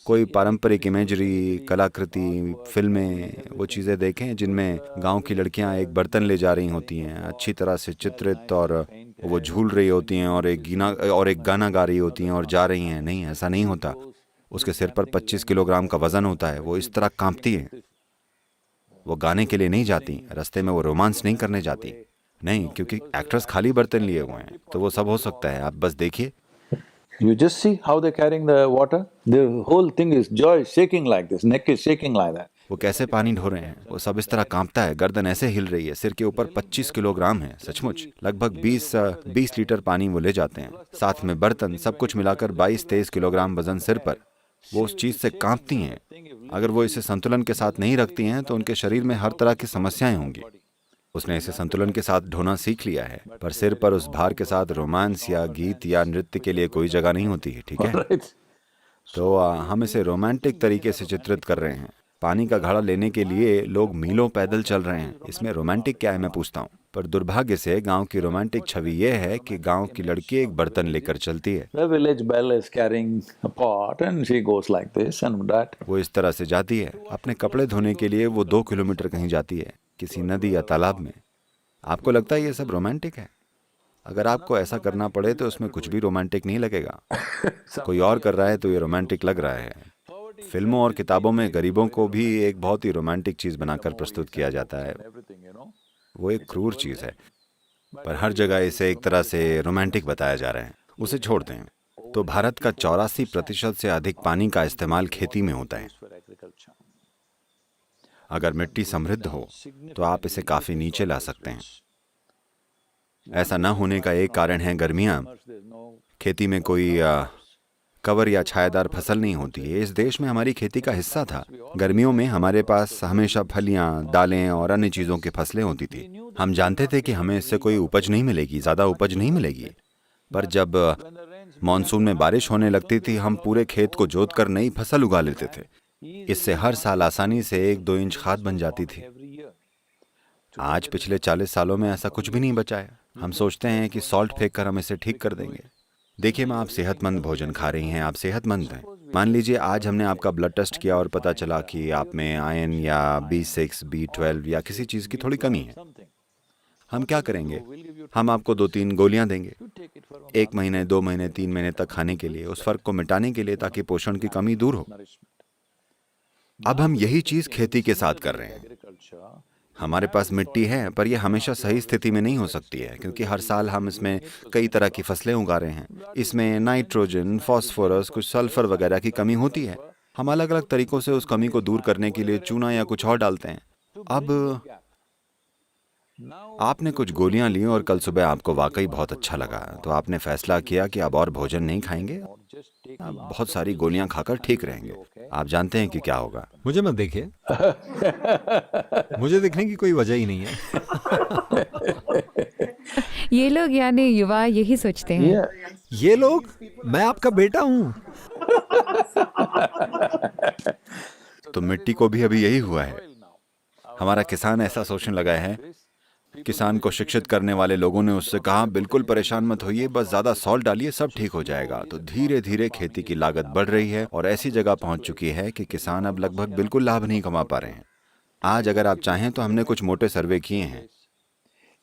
कोई पारंपरिक इमेजरी, कलाकृति, फिल्में, वो चीज़ें देखें जिनमें गांव की लड़कियां एक बर्तन ले जा रही होती हैं, अच्छी तरह से चित्रित, और वो झूल रही होती हैं और एक गाना गा रही होती हैं और जा रही हैं। नहीं, ऐसा नहीं होता। उसके सिर पर 25 किलोग्राम का वजन होता है। वो इस तरह कांपती हैं। वो गाने के लिए नहीं जाती, रास्ते में वो रोमांस नहीं करने जाती। नहीं, क्योंकि एक्ट्रेस खाली बर्तन लिए हुए हैं, तो वो सब हो सकता है। आप बस देखिए। You just see how they're carrying the water? The whole thing is joy shaking like this, neck is shaking like that. वो कैसे पानी ढो रहे हैं, वो सब इस तरह कांपता है, गर्दन ऐसे हिल रही है, सिर के ऊपर 25 किलोग्राम है। सचमुच लगभग 20 लीटर पानी वो ले जाते हैं, साथ में बर्तन, सब कुछ मिलाकर 22-23 किलोग्राम वजन सिर पर। वो उस चीज से कांपती हैं। अगर वो इसे संतुलन के साथ नहीं रखती हैं तो उनके शरीर में हर तरह की समस्याएं होंगी। उसने इसे संतुलन के साथ ढोना सीख लिया है, पर सिर पर उस भार के साथ रोमांस या गीत या नृत्य के लिए कोई जगह नहीं होती है। ठीक है? Right? तो हम इसे रोमांटिक तरीके से चित्रित कर रहे हैं। पानी का घड़ा लेने के लिए लोग मीलों पैदल चल रहे हैं। इसमें रोमांटिक क्या है, मैं पूछता हूँ। पर दुर्भाग्य से गांव की रोमांटिक छवि यह है कि गांव की लड़की एक बर्तन लेकर चलती है। The village belle is carrying a pot and she goes like this and that. वो इस तरह से जाती है। अपने कपड़े धोने के लिए वो 2 किलोमीटर कहीं जाती है, किसी नदी या तालाब में। आपको लगता है ये सब रोमांटिक है? अगर आपको ऐसा करना पड़े तो उसमें कुछ भी रोमांटिक नहीं लगेगा। कोई और कर रहा है तो ये रोमांटिक लग रहा है। फिल्मों और किताबों में गरीबों को भी एक बहुत ही रोमांटिक चीज बनाकर प्रस्तुत किया जाता है। वो एक क्रूर चीज है, पर हर जगह इसे एक तरह से रोमांटिक बताया जा रहा है। उसे छोड़ दें तो भारत का 84% से अधिक पानी का इस्तेमाल खेती में होता है। अगर मिट्टी समृद्ध हो तो आप इसे काफी नीचे ला सकते हैं। ऐसा न होने का एक कारण है गर्मियां। खेती में कोई कवर या छायादार फसल नहीं होती है। इस देश में हमारी खेती का हिस्सा था। गर्मियों में हमारे पास हमेशा फलियां, दालें और अन्य चीजों की फसलें होती थी। हम जानते थे कि हमें इससे कोई उपज नहीं मिलेगी, ज्यादा उपज नहीं मिलेगी। पर जब मॉनसून में बारिश होने लगती थी, हम पूरे खेत को जोतकर नई फसल उगा लेते थे। इससे हर साल आसानी से 1-2 इंच खाद बन जाती थी। आज पिछले 40 सालों में ऐसा कुछ भी नहीं बचा है। हम सोचते हैं कि सॉल्ट फेंक कर हम इसे ठीक कर देंगे। देखिए माँ, आप सेहतमंद भोजन खा रही हैं, आप सेहतमंद हैं। मान लीजिए आज हमने आपका ब्लड टेस्ट किया और पता चला कि आप में आयरन या B6, B12 या किसी चीज़ की थोड़ी कमी है। हम क्या करेंगे? हम आपको 2-3 गोलियां देंगे 1 महीने, 2 महीने, 3 महीने तक खाने के लिए, उस फर्क को मिटाने के लिए, ताकि पोषण की कमी दूर हो। अब हम यही चीज़ खेती के साथ कर रहे हैं। हमारे पास मिट्टी है, पर यह हमेशा सही स्थिति में नहीं हो सकती है, क्योंकि हर साल हम इसमें कई तरह की फसलें उगा रहे हैं। इसमें नाइट्रोजन, फास्फोरस, कुछ सल्फर वगैरह की कमी होती है। हम अलग अलग तरीकों से उस कमी को दूर करने के लिए चूना या कुछ और डालते हैं। अब आपने कुछ गोलियां ली और कल सुबह आपको वाकई बहुत अच्छा लगा, तो आपने फैसला किया कि अब और भोजन नहीं खाएंगे, अब बहुत सारी गोलियां खाकर ठीक रहेंगे। आप जानते हैं कि क्या होगा? मुझे मत देखिए। मुझे देखने की कोई वजह ही नहीं है। ये लोग यानी युवा यही सोचते हैं। Yeah. ये लोग, मैं आपका बेटा हूँ। तो मिट्टी को भी अभी यही हुआ है। हमारा किसान ऐसा सोचने लगा है। किसान को शिक्षित करने वाले लोगों ने उससे कहा, बिल्कुल परेशान मत होइए, बस ज्यादा सॉल्ट डालिए, सब ठीक हो जाएगा। तो धीरे धीरे खेती की लागत बढ़ रही है और ऐसी जगह पहुंच चुकी है कि किसान अब लगभग बिल्कुल लाभ नहीं कमा पा रहे हैं। आज अगर आप चाहें तो हमने कुछ मोटे सर्वे किए हैं।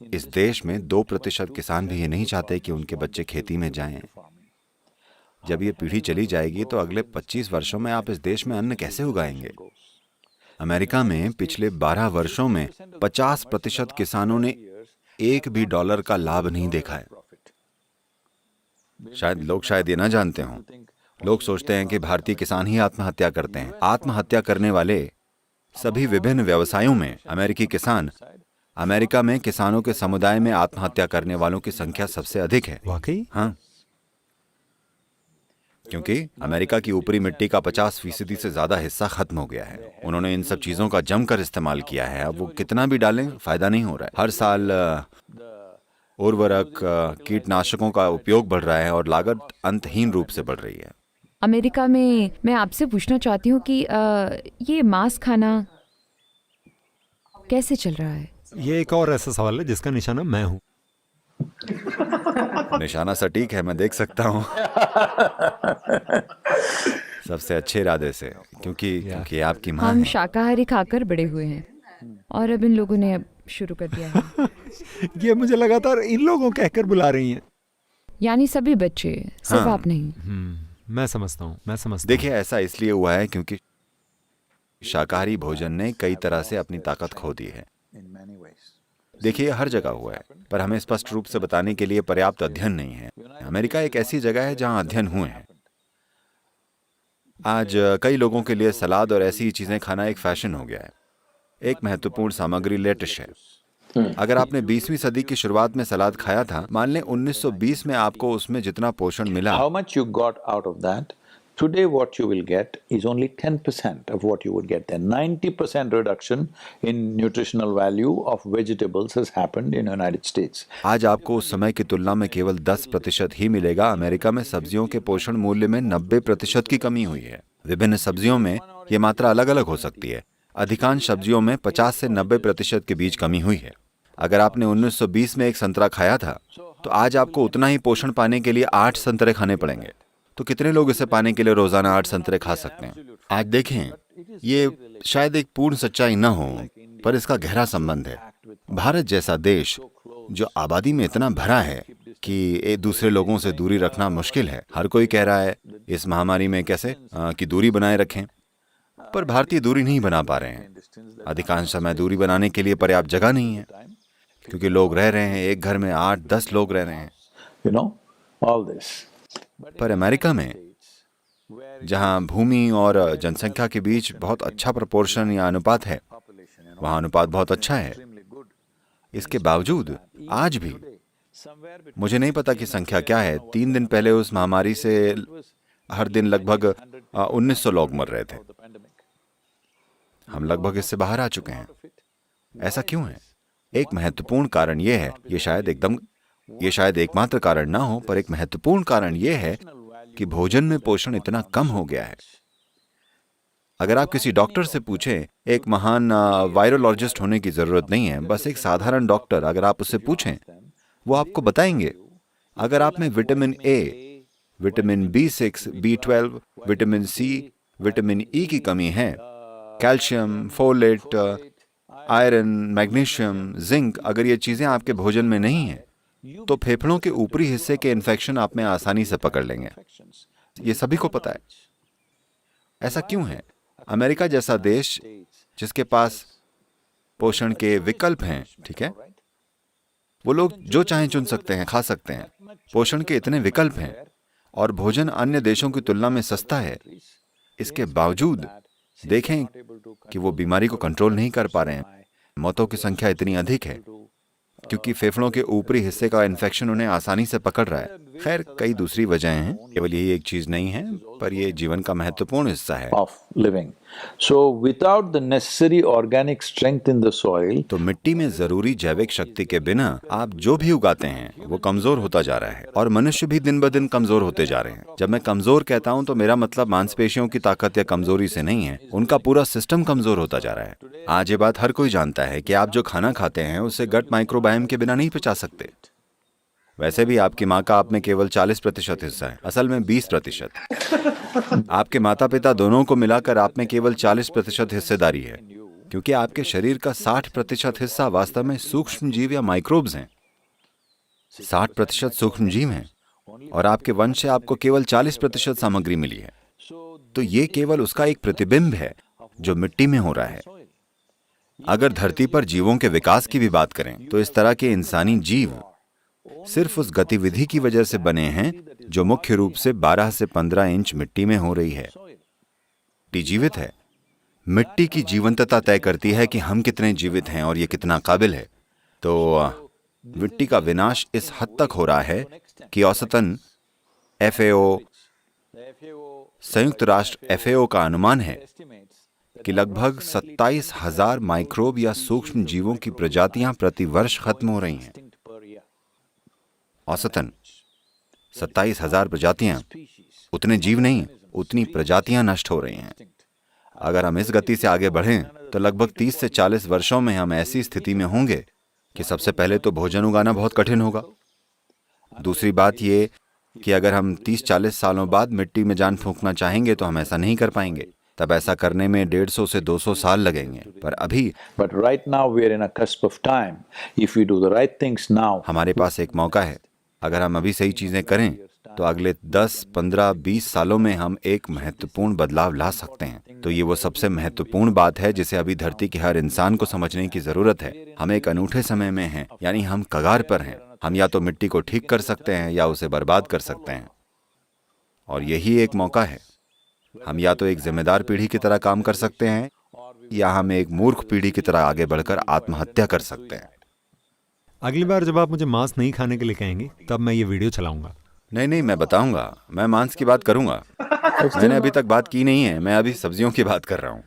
इस देश में 2% किसान भी ये नहीं चाहते कि उनके बच्चे खेती में जाएं। जब ये पीढ़ी चली जाएगी तो अगले 25 वर्षों में आप इस देश में अन्न कैसे उगाएंगे? अमेरिका में पिछले 12 वर्षों में 50% किसानों ने $1 भी का लाभ नहीं देखा है। शायद ये ना जानते हों। लोग सोचते हैं कि भारतीय किसान ही आत्महत्या करते हैं। आत्महत्या करने वाले सभी विभिन्न व्यवसायों में अमेरिकी किसान, अमेरिका में किसानों के समुदाय में आत्महत्या करने वालों की संख्या सबसे अधिक है। वाकई? हाँ, क्योंकि अमेरिका की ऊपरी मिट्टी का 50% से ज्यादा हिस्सा खत्म हो गया है। उन्होंने इन सब चीजों का जमकर इस्तेमाल किया है। अब वो कितना भी डालें, फायदा नहीं हो रहा है। हर साल उर्वरक, कीटनाशकों का उपयोग बढ़ रहा है और लागत अंतहीन रूप से बढ़ रही है। अमेरिका में मैं आपसे पूछना चाहती हूँ कि ये मांस खाना कैसे चल रहा है? ये एक और ऐसा सवाल है जिसका निशाना मैं हूँ। निशाना सटीक है, मैं देख सकता हूँ। सबसे अच्छे इरादे से, क्योंकि आपकी माँ हम है। शाकाहारी खाकर बड़े हुए हैं और अब इन लोगों ने अब शुरू कर दिया है। ये मुझे लगातार इन लोगों कहकर बुला रही हैं। यानी सभी बच्चे, सिर्फ हाँ। आप नहीं। मैं समझता हूँ। देखिए, ऐसा इसलिए हुआ है क्योंकि शाकाहारी भोजन ने कई तरह से अपनी ताकत खो दी है। देखिए, हर जगह हुआ है, पर हमें स्पष्ट रूप से बताने के लिए पर्याप्त अध्ययन नहीं है। अमेरिका एक ऐसी जगह है जहां अध्ययन हुए हैं। आज कई लोगों के लिए सलाद और ऐसी चीजें खाना एक फैशन हो गया है। एक महत्वपूर्ण सामग्री लेटिश है। अगर आपने 20वीं सदी की शुरुआत में सलाद खाया था, मान लें 1920 में आपको उसमें जितना पोषण मिला, How much you got out of that? Today what you will get is only 10% of what you would get then. 90% reduction in nutritional value of vegetables has happened in United States. आज आपको उस समय की तुलना में केवल 10% ही मिलेगा। America में सब्जियों के पोषण मूल्य में 90% की कमी हुई है। विभिन्न सब्जियों में ये मात्रा अलग अलग हो सकती है। अधिकांश सब्जियों में 50 से 90% के बीच कमी हुई है। अगर आपने 1920 में एक संतरा खाया था, तो आज आपको उतना ही पोषण पाने के लिए 8 संतरे खाने पड़ेंगे। तो कितने लोग इसे पाने के लिए रोजाना 8 संतरे खा सकते हैं? आज देखें, ये शायद एक पूर्ण सच्चाई न हो, पर इसका गहरा संबंध है। भारत जैसा देश जो आबादी में इतना भरा है कि एक दूसरे लोगों से दूरी रखना मुश्किल है। हर कोई कह रहा है इस महामारी में कैसे कि दूरी बनाए रखें, पर भारतीय दूरी नहीं बना पा रहे हैं। अधिकांश समय दूरी बनाने के लिए पर्याप्त जगह नहीं है, क्योंकि लोग रह रहे हैं, एक घर में 8-10 लोग रह रहे हैं। You know, all this. पर अमेरिका में, जहां भूमि और जनसंख्या के बीच बहुत अच्छा प्रोपोर्शन या अनुपात है, वहां अनुपात बहुत अच्छा है। इसके बावजूद आज भी, मुझे नहीं पता कि संख्या क्या है, 3 दिन पहले उस महामारी से हर दिन लगभग 1900 लोग मर रहे थे। हम लगभग इससे बाहर आ चुके हैं। ऐसा क्यों है? एक महत्वपूर्ण कारण यह है, ये शायद एकमात्र कारण ना हो, पर एक महत्वपूर्ण कारण यह है कि भोजन में पोषण इतना कम हो गया है। अगर आप किसी डॉक्टर से पूछें, एक महान वायरोलॉजिस्ट होने की जरूरत नहीं है, बस एक साधारण डॉक्टर अगर आप उससे पूछें, वो आपको बताएंगे अगर आप में vitamin A, vitamin B6, B12, vitamin C, vitamin E की कमी है, calcium, folate, iron, magnesium, zinc, अगर ये चीजें आपके भोजन में नहीं है तो फेफड़ों के ऊपरी हिस्से के इन्फेक्शन आप में आसानी से पकड़ लेंगे। ये सभी को पता है। ऐसा क्यों है? अमेरिका जैसा देश जिसके पास पोषण के विकल्प हैं, ठीक है, वो लोग जो चाहें चुन सकते हैं, खा सकते हैं, पोषण के इतने विकल्प हैं और भोजन अन्य देशों की तुलना में सस्ता है, इसके बावजूद देखें कि वो बीमारी को कंट्रोल नहीं कर पा रहे हैं। मौतों की संख्या इतनी अधिक है क्योंकि फेफड़ों के ऊपरी हिस्से का इन्फेक्शन उन्हें आसानी से पकड़ रहा है। खैर, कई दूसरी वजहें हैं, केवल यही एक चीज नहीं है, पर यह जीवन का महत्वपूर्ण हिस्सा है। of living. So without the necessary organic strength in the soil, तो मिट्टी में जरूरी जैविक शक्ति के बिना आप जो भी उगाते हैं वो कमजोर होता जा रहा है और मनुष्य भी दिन ब दिन कमजोर होते जा रहे हैं। जब मैं कमजोर कहता हूं तो मेरा मतलब मांसपेशियों की ताकत या कमजोरी से नहीं है, उनका पूरा सिस्टम कमजोर होता जा रहा है। आज ये बात हर कोई जानता है कि आप जो खाना खाते हैं उसे गट माइक्रोबायोम के बिना नहीं पचा सकते। वैसे भी आपकी माँ का आप में केवल 40% हिस्सा है, असल में 20%। आपके माता पिता दोनों को मिलाकर आप में केवल 40% हिस्सेदारी है, क्योंकि आपके शरीर का 60% हिस्सा वास्तव में सूक्ष्म जीव या माइक्रोब्स हैं। 60% सूक्ष्म जीव हैं और आपके वंश से आपको केवल 40% सामग्री मिली है। तो ये केवल उसका एक प्रतिबिंब है जो मिट्टी में हो रहा है। अगर धरती पर जीवों के विकास की भी बात करें तो इस तरह के इंसानी जीव सिर्फ उस गतिविधि की वजह से बने हैं जो मुख्य रूप से 12 से 15 इंच मिट्टी में हो रही है। मिट्टी जीवित है। मिट्टी की जीवंतता तय करती है कि हम कितने जीवित हैं और ये कितना काबिल है। तो मिट्टी का विनाश इस हद तक हो रहा है कि औसतन FAO, संयुक्त राष्ट्र FAO का अनुमान है कि लगभग 27,000 माइक्रोब या सूक्ष्म जीवों की प्रजातियां प्रति वर्ष खत्म हो रही हैं। औसतन 27,000 प्रजातियां, उतने जीव नहीं, उतनी प्रजातियां नष्ट हो रही हैं। अगर हम इस गति से आगे बढ़ें तो लगभग 30 से 40 वर्षों में हम ऐसी स्थिति में होंगे कि सबसे पहले तो भोजन उगाना बहुत कठिन होगा। दूसरी बात ये कि अगर हम 30-40 सालों बाद मिट्टी में जान फूंकना चाहेंगे तो हम ऐसा नहीं कर पाएंगे। तब ऐसा करने में 150 से 200 साल लगेंगे। पर अभी but right now we are in a cusp of time. If we do the right things now, हमारे पास एक मौका है। अगर हम अभी सही चीजें करें तो अगले 10, 15, 20 सालों में हम एक महत्वपूर्ण बदलाव ला सकते हैं। तो ये वो सबसे महत्वपूर्ण बात है जिसे अभी धरती के हर इंसान को समझने की जरूरत है। हम एक अनूठे समय में हैं, यानी हम कगार पर हैं। हम या तो मिट्टी को ठीक कर सकते हैं या उसे बर्बाद कर सकते हैं, और यही एक मौका है। हम या तो एक जिम्मेदार पीढ़ी की तरह काम कर सकते हैं या हम एक मूर्ख पीढ़ी की तरह आगे बढ़कर आत्महत्या कर सकते हैं। अगली बार जब आप मुझे मांस नहीं खाने के लिए कहेंगे तब मैं ये वीडियो चलाऊंगा। नहीं, मैं बताऊंगा, मैं मांस की बात करूंगा। मैंने अभी तक बात की नहीं है, मैं अभी सब्जियों की बात कर रहा हूं।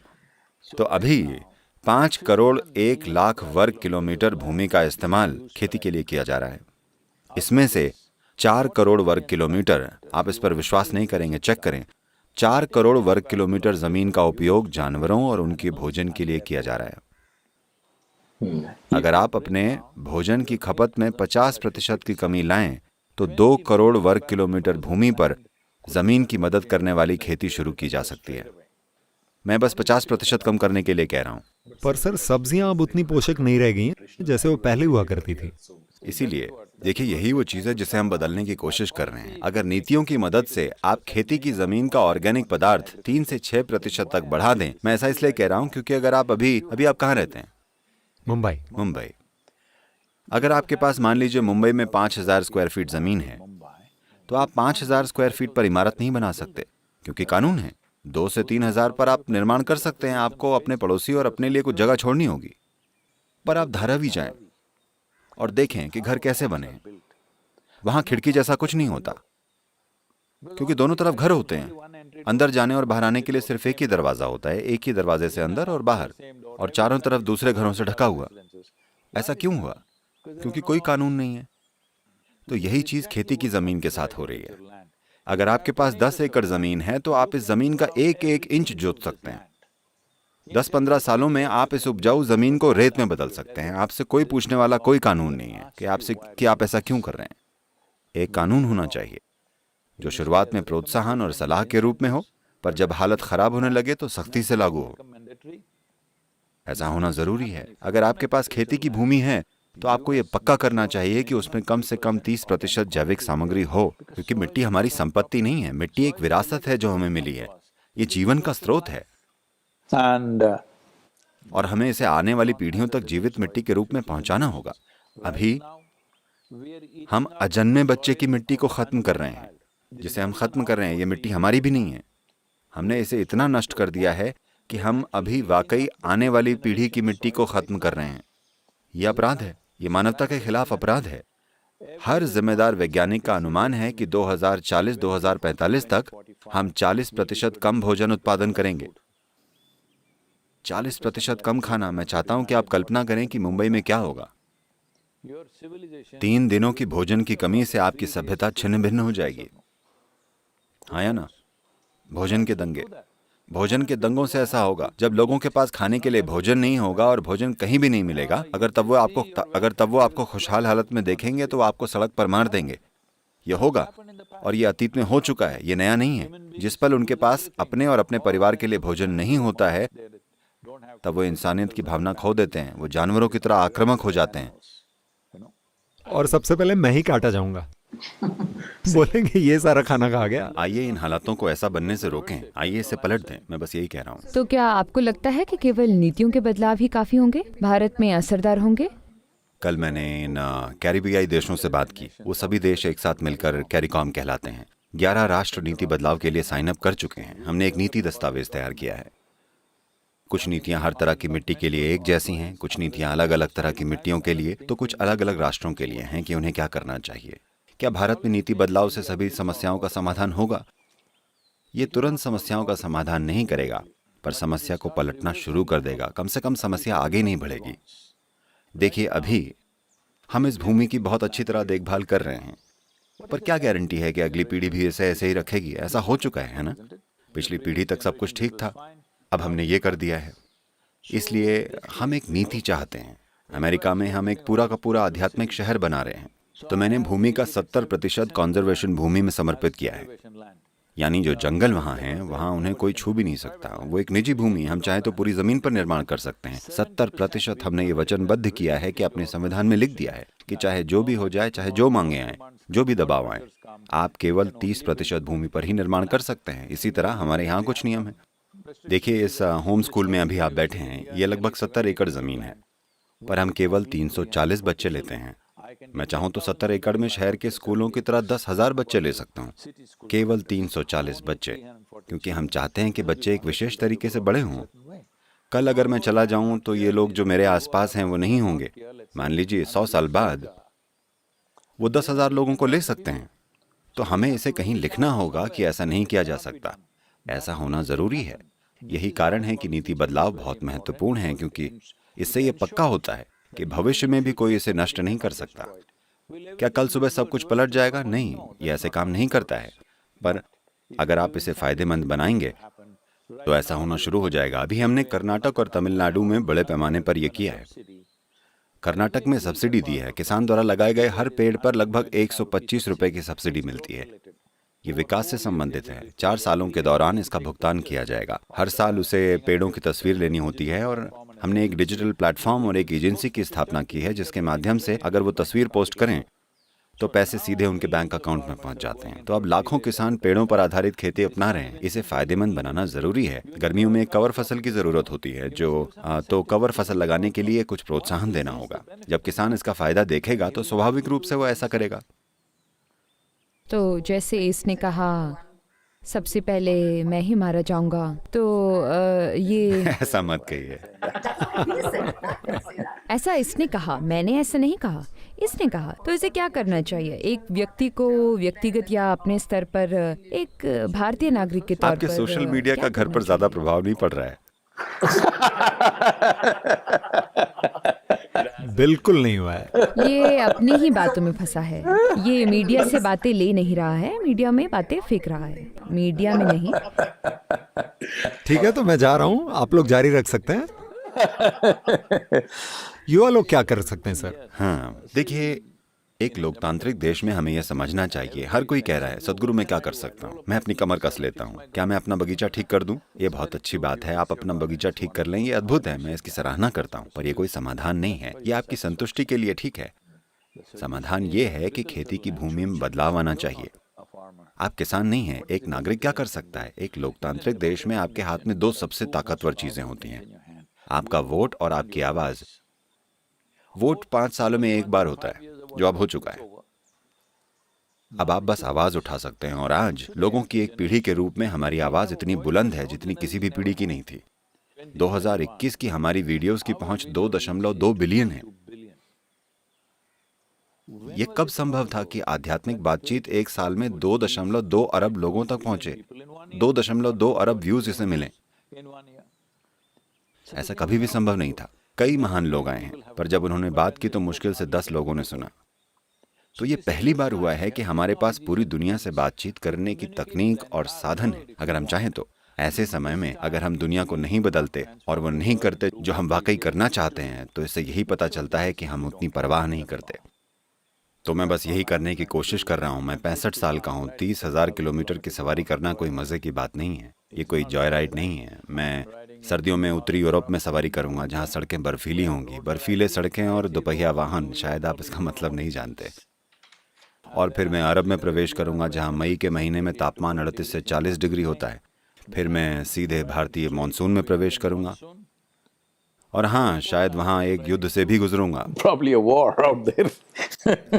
तो अभी 5 करोड़ 1 लाख वर्ग किलोमीटर भूमि का इस्तेमाल खेती के लिए किया जा रहा है। इसमें से 4 करोड़ वर्ग किलोमीटर, आप इस पर विश्वास नहीं करेंगे, चेक करें, 4 करोड़ वर्ग किलोमीटर जमीन का उपयोग जानवरों और उनके भोजन के लिए किया जा रहा है। अगर आप अपने भोजन की खपत में 50% की कमी लाएं तो 2 करोड़ वर्ग किलोमीटर भूमि पर जमीन की मदद करने वाली खेती शुरू की जा सकती है। मैं बस 50% कम करने के लिए कह रहा हूं। पर सर, सब्जियां अब उतनी पोषक नहीं रह गई हैं जैसे वो पहले हुआ करती थी। इसीलिए देखिए, यही वो चीज है जिसे हम बदलने की कोशिश कर रहे हैं। अगर नीतियों की मदद से आप खेती की जमीन का ऑर्गेनिक पदार्थ 3 से 6% तक बढ़ा दें। मैं ऐसा इसलिए कह रहा हूं क्योंकि अगर आप अभी आप कहाँ रहते हैं? मुंबई। अगर आपके पास मान लीजिए मुंबई में 5,000 स्क्वायर फीट जमीन है, तो आप 5,000 स्क्वायर फीट पर इमारत नहीं बना सकते क्योंकि कानून है। 2 से 3,000 पर आप निर्माण कर सकते हैं। आपको अपने पड़ोसी और अपने लिए कुछ जगह छोड़नी होगी। पर आप धारावी जाएं और देखें कि घर कैसे बने। वहां खिड़की जैसा कुछ नहीं होता क्योंकि दोनों तरफ घर होते हैं। अंदर जाने और बाहर आने के लिए सिर्फ एक ही दरवाजा होता है, एक ही दरवाजे से अंदर और बाहर, और चारों तरफ दूसरे घरों से ढका हुआ। ऐसा क्यों हुआ? क्योंकि कोई कानून नहीं है। तो यही चीज खेती की जमीन के साथ हो रही है। अगर आपके पास 10 एकड़ जमीन है तो आप इस जमीन का 1-1 इंच जोत सकते हैं। 10-15 सालों में आप इस उपजाऊ जमीन को रेत में बदल सकते हैं। आपसे कोई पूछने वाला कोई कानून नहीं है कि आप ऐसा क्यों कर रहे हैं। एक कानून होना चाहिए जो शुरुआत में प्रोत्साहन और सलाह के रूप में हो, पर जब हालत खराब होने लगे तो सख्ती से लागू हो। ऐसा होना जरूरी है। अगर आपके पास खेती की भूमि है तो आपको ये पक्का करना चाहिए कि उसमें कम से कम 30% जैविक सामग्री हो, क्योंकि मिट्टी हमारी संपत्ति नहीं है। मिट्टी एक विरासत है जो हमें मिली है। ये जीवन का स्रोत है और हमें इसे आने वाली पीढ़ियों तक जीवित मिट्टी के रूप में पहुंचाना होगा। अभी हम अजन्मे बच्चे की मिट्टी को खत्म कर रहे हैं। जिसे हम खत्म कर रहे हैं, ये मिट्टी हमारी भी नहीं है। हमने इसे इतना नष्ट कर दिया है कि हम अभी वाकई आने वाली पीढ़ी की मिट्टी को खत्म कर रहे हैं। यह अपराध है, ये मानवता के खिलाफ अपराध है। हर जिम्मेदार वैज्ञानिक का अनुमान है कि 2040-2045 तक हम 40% कम भोजन उत्पादन करेंगे। 40% कम खाना। मैं चाहता हूं कि आप कल्पना करें कि मुंबई में क्या होगा। 3 दिनों की भोजन की कमी से आपकी सभ्यता छिन्न भिन्न हो जाएगी। हाँ या ना? भोजन के दंगों से ऐसा होगा। जब लोगों के पास खाने के लिए भोजन नहीं होगा और भोजन कहीं भी नहीं मिलेगा, अगर तब वो आपको खुशहाल हालत में देखेंगे तो वो आपको सड़क पर मार देंगे। ये होगा और ये अतीत में हो चुका है, ये नया नहीं है। जिस पल उनके पास अपने और अपने परिवार के लिए भोजन नहीं होता है, तब वो इंसानियत की भावना खो देते हैं। वो जानवरों की तरह आक्रामक हो जाते हैं। और सबसे पहले मैं ही काटा जाऊंगा। बोलेंगे ये सारा खाना खा गया। आइए इन हालातों को ऐसा बनने से रोकें। आइए इसे पलट दें। मैं बस यही कह रहा हूँ। तो क्या आपको लगता है कि केवल नीतियों के बदलाव ही काफी होंगे, भारत में असरदार होंगे? कल मैंने इन कैरिबियाई देशों से बात की। वो सभी देश एक साथ मिलकर कैरिकॉम कहलाते हैं। 11 राष्ट्र नीति बदलाव के लिए साइन अप कर चुके हैं। हमने एक नीति दस्तावेज तैयार किया है। कुछ नीतियां हर तरह की मिट्टी के लिए एक जैसी हैं, कुछ नीतियां अलग अलग तरह की मिट्टियों के लिए, तो कुछ अलग अलग राष्ट्रों के लिए हैं कि उन्हें क्या करना चाहिए। क्या भारत में नीति बदलाव से सभी समस्याओं का समाधान होगा? ये तुरंत समस्याओं का समाधान नहीं करेगा, पर समस्या को पलटना शुरू कर देगा। कम से कम समस्या आगे नहीं बढ़ेगी। देखिए, अभी हम इस भूमि की बहुत अच्छी तरह देखभाल कर रहे हैं, पर क्या गारंटी है कि अगली पीढ़ी भी इसे ऐसे ही रखेगी? ऐसा हो चुका है ना? पिछली पीढ़ी तक सब कुछ ठीक था, अब हमने ये कर दिया है। इसलिए हम एक नीति चाहते हैं। अमेरिका में हम एक पूरा का पूरा आध्यात्मिक शहर बना रहे हैं, तो मैंने भूमि का 70% कॉन्जर्वेशन भूमि में समर्पित किया है। यानी जो जंगल वहाँ हैं, वहाँ उन्हें कोई छू भी नहीं सकता। वो एक निजी भूमि। हम चाहे तो पूरी जमीन पर निर्माण कर सकते हैं। 70% हमने ये वचनबद्ध किया है कि अपने संविधान में लिख दिया है कि चाहे जो भी हो जाए, चाहे जो मांगे आए, जो भी दबाव आए, आप केवल 30% भूमि पर ही निर्माण कर सकते हैं। इसी तरह हमारे यहाँ कुछ नियम है। देखिए, इस होम स्कूल में अभी आप बैठे हैं, ये लगभग 70 एकड़ जमीन है, पर हम केवल 340 बच्चे लेते हैं। मैं चाहूं तो 70 एकड़ में शहर के स्कूलों की तरह 10,000 बच्चे ले सकता हूं। केवल 340 बच्चे, क्योंकि हम चाहते हैं कि बच्चे एक विशेष तरीके से बड़े हों। कल अगर मैं चला जाऊं तो ये लोग जो मेरे आसपास हैं वो नहीं होंगे। मान लीजिए 100 साल बाद वो 10,000 लोगों को ले सकते हैं। तो हमें इसे कहीं लिखना होगा कि ऐसा नहीं किया जा सकता। ऐसा होना जरूरी है। यही कारण है कि नीति बदलाव बहुत महत्वपूर्ण है, क्योंकि इससे ये पक्का होता है कि भविष्य में भी कोई इसे नष्ट नहीं कर सकता। क्या कल सुबह सब कुछ पलट जाएगा? नहीं, ये ऐसे काम नहीं करता है। पर अगर आप इसे फायदेमंद बनाएंगे तो ऐसा होना शुरू हो जाएगा। अभी हमने कर्नाटक और तमिलनाडु में बड़े पैमाने पर यह किया है। कर्नाटक में सब्सिडी दी है। किसान द्वारा लगाए गए हर पेड़ पर लगभग 125 रुपए की सब्सिडी मिलती है। ये विकास से संबंधित है। 4 सालों के दौरान इसका भुगतान किया जाएगा। हर साल उसे पेड़ों की तस्वीर लेनी होती है और हमने एक डिजिटल प्लेटफॉर्म और एक एजेंसी की स्थापना की है, जिसके माध्यम से अगर वो तस्वीर पोस्ट करें तो पैसे सीधे उनके बैंक अकाउंट में पहुंच जाते हैं। तो अब लाखों किसान पेड़ों पर आधारित खेती अपना रहे हैं। इसे फायदेमंद बनाना जरूरी है। गर्मियों में एक कवर फसल की जरूरत होती है, तो कवर फसल लगाने के लिए कुछ प्रोत्साहन देना होगा। जब किसान इसका फायदा देखेगा तो स्वाभाविक रूप से वो ऐसा करेगा। तो जैसे इसने कहा सबसे पहले मैं ही मारा जाऊंगा, तो ये ऐसा मत कहिए। ऐसा इसने कहा, मैंने ऐसा नहीं कहा, इसने कहा। तो इसे क्या करना चाहिए? एक व्यक्ति को व्यक्तिगत या अपने स्तर पर, एक भारतीय नागरिक के तौर पर आपके सोशल मीडिया का घर पर ज्यादा प्रभाव नहीं पड़ रहा है। बिल्कुल नहीं हुआ है। ये अपनी ही बातों में फंसा है। ये मीडिया से बातें ले नहीं रहा है, मीडिया में बातें फेंक रहा है, मीडिया में नहीं। ठीक है, तो मैं जा रहा हूँ, आप लोग जारी रख सकते हैं। युवा लोग क्या कर सकते हैं सर? हाँ, देखिए, एक लोकतांत्रिक देश में हमें यह समझना चाहिए। हर कोई कह रहा है सदगुरु मैं क्या कर सकता हूँ, मैं अपनी कमर कस लेता हूँ, क्या मैं अपना बगीचा ठीक कर दूं? ये बहुत अच्छी बात है, आप अपना बगीचा ठीक कर लें, ये अद्भुत है, मैं इसकी सराहना करता हूँ। पर ये कोई समाधान नहीं है। ये आपकी संतुष्टि के लिए ठीक है। समाधान ये है कि खेती की भूमि में बदलाव आना चाहिए। आप किसान नहीं हैं, एक नागरिक क्या कर सकता है? एक लोकतांत्रिक देश में आपके हाथ में दो सबसे ताकतवर चीजें होती हैं, आपका वोट और आपकी आवाज। वोट 5 सालों में एक बार होता है, जो अब हो चुका है। अब आप बस आवाज उठा सकते हैं, और आज लोगों की एक पीढ़ी के रूप में हमारी आवाज इतनी बुलंद है जितनी किसी भी पीढ़ी की नहीं थी। 2021 की हमारी वीडियोस की पहुंच 2.2 बिलियन है। ये कब संभव था कि आध्यात्मिक बातचीत एक साल में 2.2 अरब लोगों तक पहुंचे, 2.2 अरब व्यूज इसे मिले? ऐसा कभी भी संभव नहीं था। कई महान लोग आए हैं, पर जब उन्होंने बात की तो मुश्किल से 10 लोगों ने सुना। तो ये पहली बार हुआ है कि हमारे पास पूरी दुनिया से बातचीत करने की तकनीक और साधन है, अगर हम चाहें तो। ऐसे समय में अगर हम दुनिया को नहीं बदलते और वो नहीं करते जो हम वाकई करना चाहते हैं, तो इससे यही पता चलता है कि हम उतनी परवाह नहीं करते। तो मैं बस यही करने की कोशिश कर रहा हूँ। मैं 65 साल का हूँ। 30,000 किलोमीटर की सवारी करना कोई मजे की बात नहीं है। ये कोई जॉय राइड नहीं है। मैं सर्दियों में उत्तरी यूरोप में सवारी करूंगा, जहाँ सड़कें बर्फीली होंगी। बर्फीले सड़कें और दोपहिया वाहन, शायद आप इसका मतलब नहीं जानते। और फिर मैं अरब में प्रवेश करूंगा, जहाँ मई के महीने में तापमान 38 से 40 डिग्री होता है। फिर मैं सीधे भारतीय मानसून में प्रवेश करूंगा, और हाँ, शायद वहाँ एक युद्ध से भी गुजरूंगा। Probably a war out there.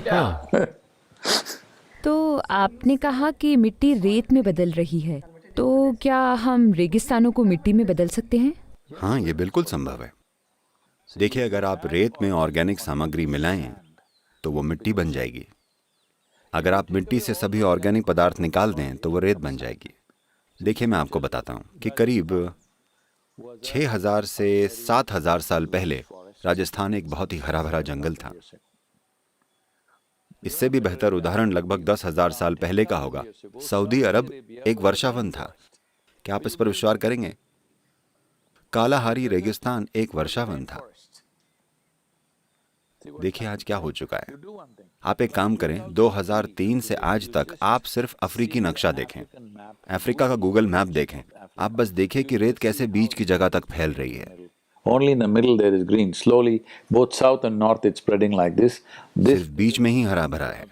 हाँ, तो आपने कहा कि मिट्टी रेत में बदल रही है, तो क्या हम रेगिस्तानों को मिट्टी में बदल सकते हैं? हाँ, ये बिल्कुल संभव है। देखिए, अगर आप रेत में ऑर्गेनिक सामग्री मिलाएं तो वो मिट्टी बन जाएगी। अगर आप मिट्टी से सभी ऑर्गेनिक पदार्थ निकाल दें तो वो रेत बन जाएगी। देखिए, मैं आपको बताता हूँ कि करीब 6,000 से 7,000 साल पहले राजस्थान एक बहुत ही हरा भरा जंगल था। इससे भी बेहतर उदाहरण लगभग 10,000 साल पहले का होगा। सऊदी अरब एक वर्षावन था। क्या आप इस पर विश्वास करेंगे? कालाहारी रेगिस्तान एक वर्षावन था। देखिए आज क्या हो चुका है। आप एक काम करें, 2003 से आज तक आप सिर्फ अफ्रीकी नक्शा देखें, अफ्रीका का गूगल मैप देखें। आप बस देखिए कि रेत कैसे बीच की जगह तक फैल रही है। Only in the middle there is green. Slowly, both south and north it's spreading like this. This सिर्फ बीच में ही हरा भरा है।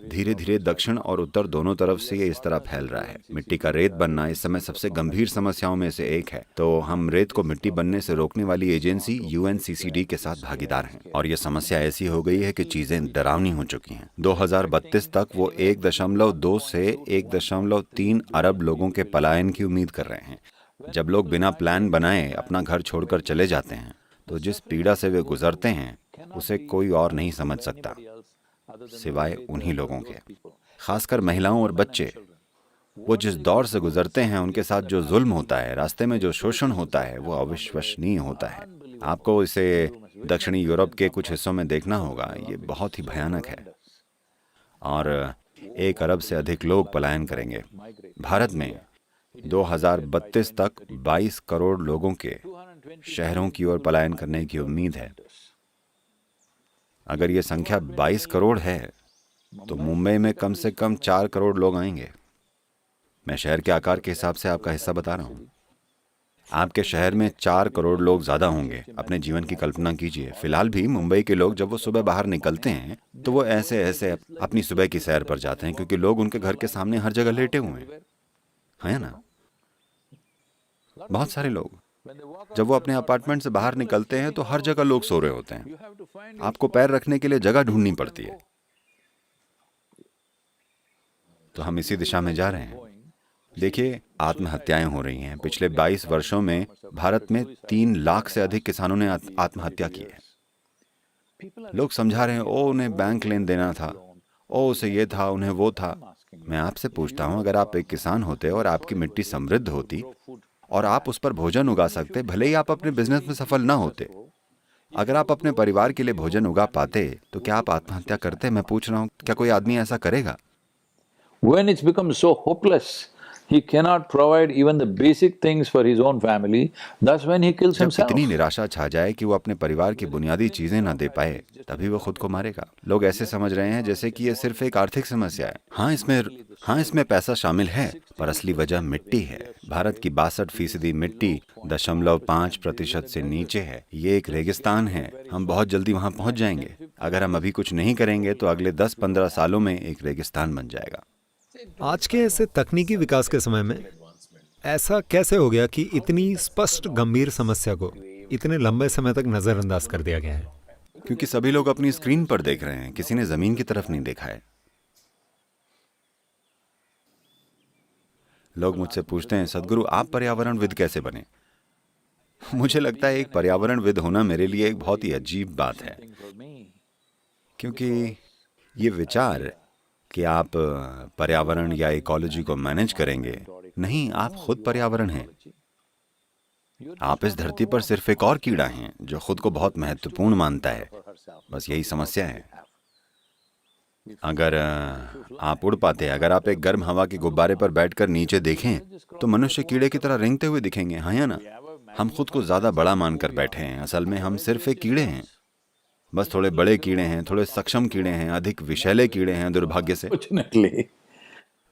धीरे धीरे दक्षिण और उत्तर दोनों तरफ से ये इस तरह फैल रहा है। मिट्टी का रेत बनना इस समय सबसे गंभीर समस्याओं में से एक है। तो हम रेत को मिट्टी बनने से रोकने वाली एजेंसी UNCCD के साथ भागीदार हैं, और ये समस्या ऐसी हो गई है कि चीजें डरावनी हो चुकी हैं। 2032 तक वो 1.2 से 1.3 अरब लोगों के पलायन की उम्मीद कर रहे हैं। जब लोग बिना प्लान बनाए अपना घर छोड़कर चले जाते हैं, तो जिस पीड़ा से वे गुजरते हैं उसे कोई और नहीं समझ सकता सिवाय उन्हीं लोगों के, खासकर महिलाओं और बच्चे। वो जिस दौर से गुजरते हैं, उनके साथ जो जुल्म होता है, रास्ते में जो शोषण होता है, वो अविश्वसनीय होता है। आपको इसे दक्षिणी यूरोप के कुछ हिस्सों में देखना होगा। ये बहुत ही भयानक है, और 1 अरब से अधिक लोग पलायन करेंगे। भारत में 2032 तक 22 करोड़ लोगों के शहरों की ओर पलायन करने की उम्मीद है। अगर ये संख्या 22 करोड़ है, तो मुंबई में कम से कम 4 करोड़ लोग आएंगे। मैं शहर के आकार के हिसाब से आपका हिस्सा बता रहा हूँ। आपके शहर में 4 करोड़ लोग ज्यादा होंगे। अपने जीवन की कल्पना कीजिए। फिलहाल भी मुंबई के लोग जब वो सुबह बाहर निकलते हैं, तो वो ऐसे ऐसे अपनी सुबह की सैर पर जाते हैं, क्योंकि लोग उनके घर के सामने हर जगह लेटे हुए हैं, है ना? बहुत सारे लोग जब वो अपने अपार्टमेंट से बाहर निकलते हैं, तो हर जगह लोग सो रहे होते हैं। आपको पैर रखने के लिए जगह ढूंढनी पड़ती है। तो हम इसी दिशा में जा रहे हैं। देखिए, आत्महत्याएं हो रही हैं। पिछले 22 वर्षों में भारत में 3 लाख से अधिक किसानों ने आत्महत्या की है। लोग समझा रहे हैं, ओ उन्हें बैंक लेन देना था, ओ उसे ये था, उन्हें वो था। मैं आपसे पूछता हूं, अगर आप एक किसान होते और आपकी मिट्टी समृद्ध होती और आप उस पर भोजन उगा सकते, भले ही आप अपने बिजनेस में सफल ना होते, अगर आप अपने परिवार के लिए भोजन उगा पाते, तो क्या आप आत्महत्या करते? मैं पूछ रहा हूं, क्या कोई आदमी ऐसा करेगा? when it's become so hopeless he cannot provide even the basic things for his own family, that's when he kills जब himself. इतनी निराशा छा जाए कि वो अपने परिवार की बुनियादी चीजें ना दे पाए, तभी वो खुद को मारेगा। लोग ऐसे समझ रहे हैं जैसे कि ये सिर्फ एक आर्थिक समस्या है। हाँ, इसमें पैसा शामिल है, पर असली वजह मिट्टी है। भारत की 62% मिट्टी 0.5% से नीचे है। ये एक रेगिस्तान है। हम बहुत जल्दी वहां पहुंच जाएंगे। अगर हम अभी कुछ नहीं करेंगे तो अगले 10-15 सालों में एक रेगिस्तान बन जाएगा। आज के ऐसे तकनीकी विकास के समय में ऐसा कैसे हो गया कि इतनी स्पष्ट गंभीर समस्या को इतने लंबे समय तक नजरअंदाज कर दिया गया है? क्योंकि सभी लोग अपनी स्क्रीन पर देख रहे हैं, किसी ने जमीन की तरफ नहीं देखा है। लोग मुझसे पूछते हैं, सदगुरु आप पर्यावरणविद कैसे बने? मुझे लगता है एक पर्यावरणविद होना मेरे लिए एक बहुत ही अजीब बात है, क्योंकि ये विचार कि आप पर्यावरण या इकोलॉजी को मैनेज करेंगे, नहीं, आप खुद पर्यावरण हैं। आप इस धरती पर सिर्फ एक और कीड़ा हैं जो खुद को बहुत महत्वपूर्ण मानता है। बस यही समस्या है। अगर आप उड़ पाते, अगर आप एक गर्म हवा के गुब्बारे पर बैठकर नीचे देखें तो मनुष्य कीड़े की तरह रेंगते हुए दिखेंगे, हाँ या ना? हम खुद को ज्यादा बड़ा मानकर बैठे हैं। असल में हम सिर्फ एक कीड़े हैं, बस थोड़े बड़े कीड़े हैं, थोड़े सक्षम कीड़े हैं, अधिक विषैले कीड़े हैं दुर्भाग्य से।